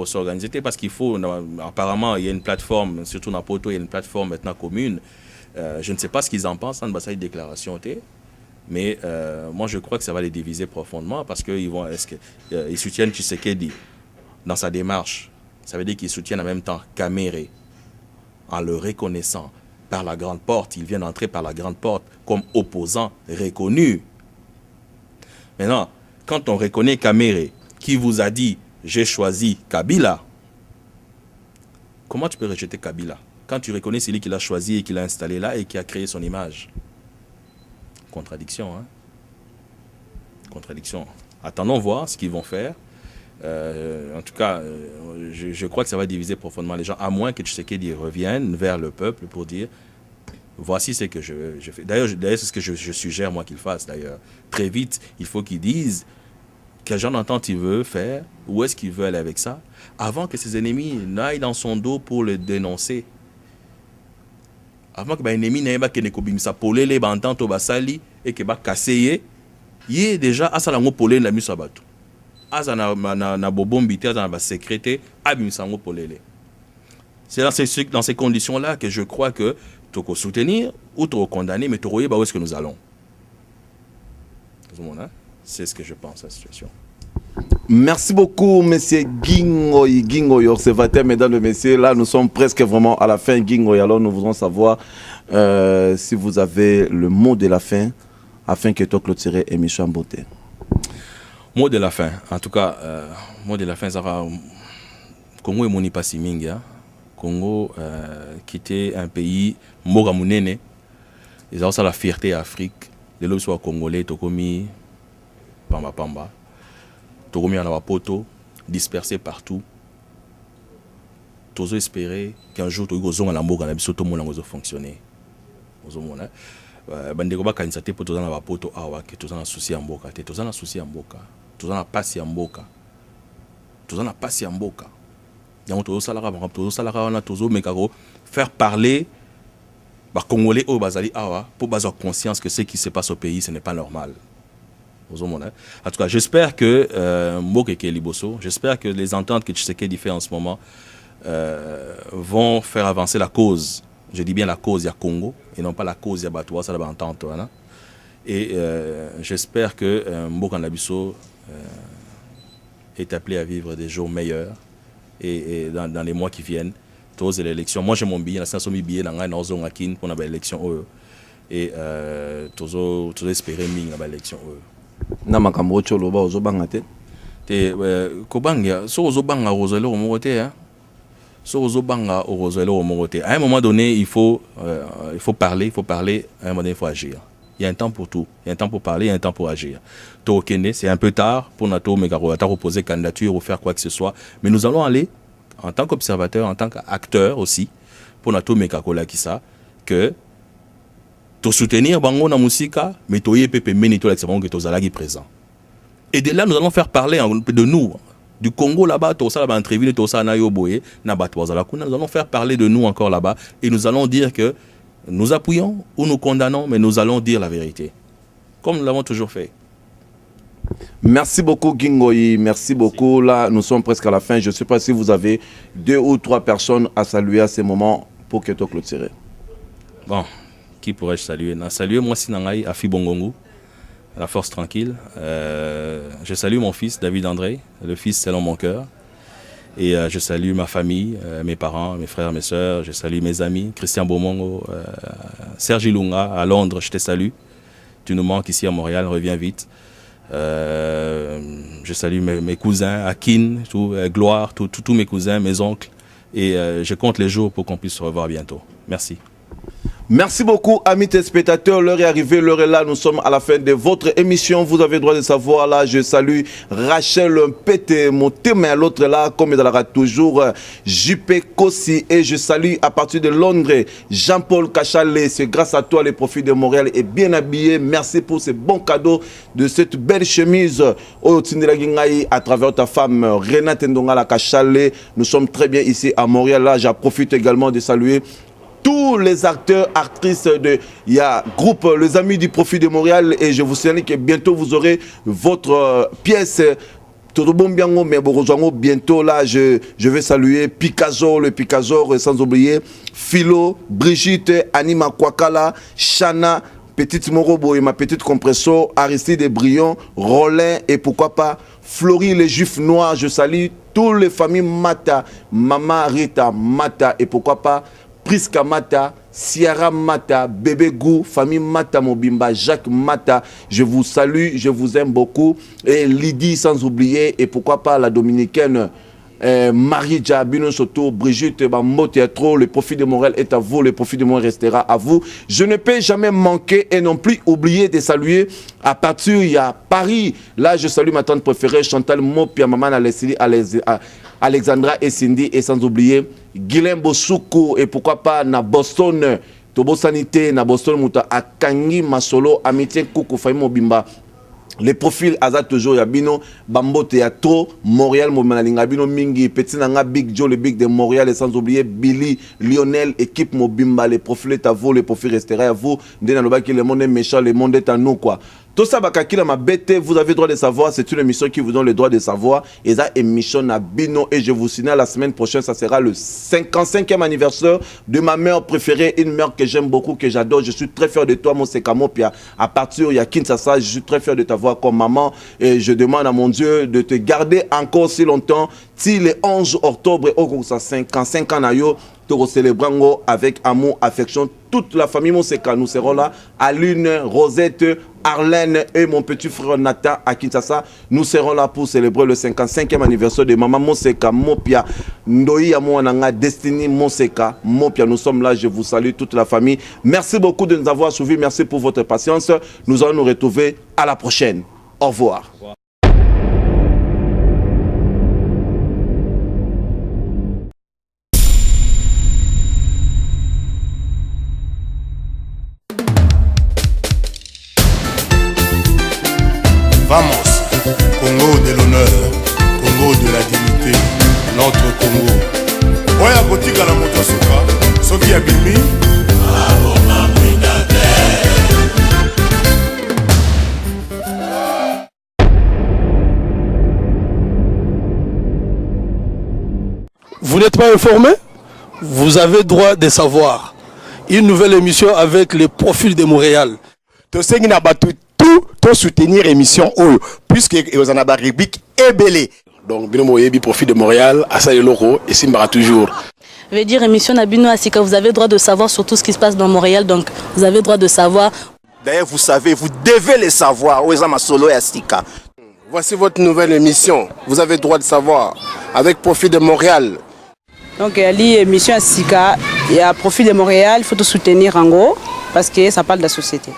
s'organiser parce qu'il faut, apparemment, il y a une plateforme, surtout dans Poto, il y a une plateforme maintenant commune. Je ne sais pas ce qu'ils en pensent, dans cette déclaration, mais moi je crois que ça va les diviser profondément parce qu'ils ils soutiennent Tshisekedi dans sa démarche. Ça veut dire qu'ils soutiennent en même temps Kamere. En le reconnaissant par la grande porte, il vient d'entrer par la grande porte comme opposant reconnu. Maintenant, quand on reconnaît Kamere, qui vous a dit « j'ai choisi Kabila », comment tu peux rejeter Kabila quand tu reconnais celui qui l'a choisi et qui l'a installé là et qui a créé son image? Contradiction, hein? Contradiction. Attendons voir ce qu'ils vont faire. En tout cas, je crois que ça va diviser profondément les gens, à moins que Tshisekedi revienne vers le peuple pour dire voici ce que je fais. D'ailleurs, c'est ce que je suggère moi qu'il fasse. D'ailleurs, très vite, il faut qu'il dise quel genre d'entente il veut faire, où est-ce qu'il veut aller avec ça, avant que ses ennemis n'aillent dans son dos pour le dénoncer. Avant que les ennemis n'aillent pas que nekobimisa polele entente au basali et que ba kaseye, il est déjà à salango polele na misabatu. C'est dans ces conditions-là que je crois que tu peux soutenir ou tu peux condamner, mais tu peux où est-ce que nous allons. C'est ce que je pense à la situation. Merci beaucoup, monsieur Gingoy, observateur, mesdames et messieurs. Là, nous sommes presque vraiment à la fin, Gingoy. Alors, nous voudrons savoir si vous avez le mot de la fin afin que tu clôturer l'émission en beauté. Mot de la fin, en tout cas, mot de la fin, ça va. Congo est moni pas si mingi. Congo quitter un pays Moga Mounene. Ils ont ça la fierté Afrique. De l'autre soit congolais, Tokomi, Pamba, Tokomi en Poto, dispersés partout. Tous espérer qu'un jour tu vas la Moga na biso tout le monde va fonctionner. Bandeko ba kanisa te po tozana ba poto awa ke tozana souci ya mboka te tozana souci ya mboka tozana pasi ya mboka yango tozosalaka wana tozomeka ko faire parler ba congolais au bazali awa pour baza conscience que ce qui se passe au pays ce n'est pas normal. En tout cas, j'espère que mboka ke liboso, j'espère que les ententes que Tshisekedi fait en ce moment vont faire avancer la cause. Je dis bien la cause, il y a Congo, et non pas la cause, il y a Batoua, ça va entendre. Et j'espère que Mboka Nabiso est appelé à vivre des jours meilleurs et dans les mois qui viennent. Tous l'élection. Moi, j'ai mon billet, la séance billet, dans l'élection pour l'élection. Et tous espérer dans l'élection. Namakambo Choloba, Ozobangate. Kobanga, so Ozobanga, Roselo, Moroté, à un moment donné, il faut parler, à un moment donné, il faut agir. Il y a un temps pour tout. Il y a un temps pour parler, il y a un temps pour agir. C'est un peu tard pour Nato Megarota reposer candidature ou faire quoi que ce soit. Mais nous allons aller, en tant qu'observateur, en tant qu'acteur aussi, pour Nato Megakola Kisa, que tu soutenir Bango na Musika, mais tu y pepe menito l'exemple que tu es présent. Et de là, nous allons faire parler de nous. Du Congo là-bas, nous allons faire parler de nous encore là-bas et nous allons dire que Nous appuyons ou nous condamnons, mais nous allons dire la vérité, comme nous l'avons toujours fait. Merci beaucoup Gingoyi, merci beaucoup. Là, nous sommes presque à la fin. Je ne sais pas si vous avez 2 ou 3 personnes à saluer à ce moment pour que tu clôtures. Bon, qui pourrais-je saluer? Saluer moi Sinangai, Afi Bongongu, la force tranquille. Je salue mon fils David André, le fils selon mon cœur. Et je salue ma famille, mes parents, mes frères, mes sœurs. Je salue mes amis, Christian Bomongo, Serge Ilunga à Londres, je te salue. Tu nous manques ici à Montréal, reviens vite. Je salue mes cousins, Akin, Gloire, tous mes cousins, mes oncles. Et je compte les jours pour qu'on puisse se revoir bientôt. Merci. Merci beaucoup, amis téléspectateurs. L'heure est arrivée, l'heure est là. Nous sommes à la fin de votre émission. Vous avez le droit de savoir. Là, je salue Rachel Mpete, mon thème à l'autre là, comme il aura toujours JP Kossi. Et je salue à partir de Londres Jean-Paul Kachalé. C'est grâce à toi, les profits de Montréal est bien habillé. Merci pour ces bons cadeaux de cette belle chemise à travers ta femme Renate Ndongala Kachalé. Nous sommes très bien ici à Montréal. Là, j'en profite également de saluer tous les acteurs, actrices de groupe Les Amis du Profit de Montréal, et je vous signale que bientôt vous aurez votre pièce. Bientôt là, je vais saluer Picasso, le Picasso, sans oublier Philo, Brigitte, Anima Kwakala, Chana, Petite Morobo et ma petite compresso, Aristide Brion, Rollin et pourquoi pas Florie les Juifs Noirs. Je salue toutes les familles Mata, Mama Rita Mata et pourquoi pas Priska Mata, Sierra Mata, Bébé Gou, famille Mata Mobimba, Jacques Mata. Je vous salue, je vous aime beaucoup. Et Lydie sans oublier, et pourquoi pas la dominicaine Marie Djabino Soto, Brigitte Bambo Théâtre. Le Profit de Montréal est à vous, le Profit de Montréal restera à vous. Je ne peux jamais manquer et non plus oublier de saluer à partir il y a Paris. Là, je salue ma tante préférée Chantal Mopia, maman Alexandra et Cindy, et sans oublier Guilhem Bosuku, et pourquoi pas na Boston Tobo Sanité, na Boston Mouta Akangi Masolo, Amitié Koukou Faye Mobimba. Les profils Azat toujours Yabino, Bambo Théâtre, Montréal, Momalinga Bino Mingi, Petit Nanga Big Joe, le Big de Montréal, et sans oublier Billy, Lionel, équipe Mobimba. Les profils est à vous, les profils resteraient à vous. Le monde est méchant, le monde est à nous quoi. Tout ça, ma bête, vous avez le droit de savoir. C'est une émission qui vous donne le droit de savoir. Et ça, émission à Bino. Et je vous signale, la semaine prochaine, ça sera le 55e anniversaire de ma mère préférée. Une mère que j'aime beaucoup, que j'adore. Je suis très fier de toi, mon Sekamo. Puis à partir, il y a Kinshasa, je suis très fier de t'avoir comme maman. Et je demande à mon Dieu de te garder encore si longtemps. Si le 11 octobre, au 55 ans, nous célébrons avec amour, affection. Toute la famille Monseka, nous serons là. Aline, Rosette, Arlène et mon petit frère Nathan à Kinshasa. Nous serons là pour célébrer le 55e anniversaire de maman Monseka, Mopia, Ndoi Amouananga, Destiny Monseka, Mopia. Nous sommes là, je vous salue toute la famille. Merci beaucoup de nous avoir suivis. Merci pour votre patience. Nous allons nous retrouver à la prochaine. Au revoir. Vamos, Congo de l'honneur, Congo de la dignité, notre Congo. Oya kotika la moto soka, soki ya bimi. Vous n'êtes pas informé? Vous avez droit de savoir. Une nouvelle émission avec les profils de Montréal. Tout soutenir l'émission puisque vous en avez rubrique ébélé. Donc, Binomo Yebi, Profit de Montréal, Assa Loko, et Simbara toujours. Veut dire émission Nabino Asika, vous avez le droit de savoir sur tout ce qui se passe dans Montréal, donc vous avez le droit de savoir. D'ailleurs, vous savez, vous devez le savoir. Solo et Asika. Voici votre nouvelle émission. Vous avez le droit de savoir. Avec Profit de Montréal. Donc, il y a l'émission Asika, il y a Profit de Montréal, il faut tout soutenir en gros, parce que ça parle de la société.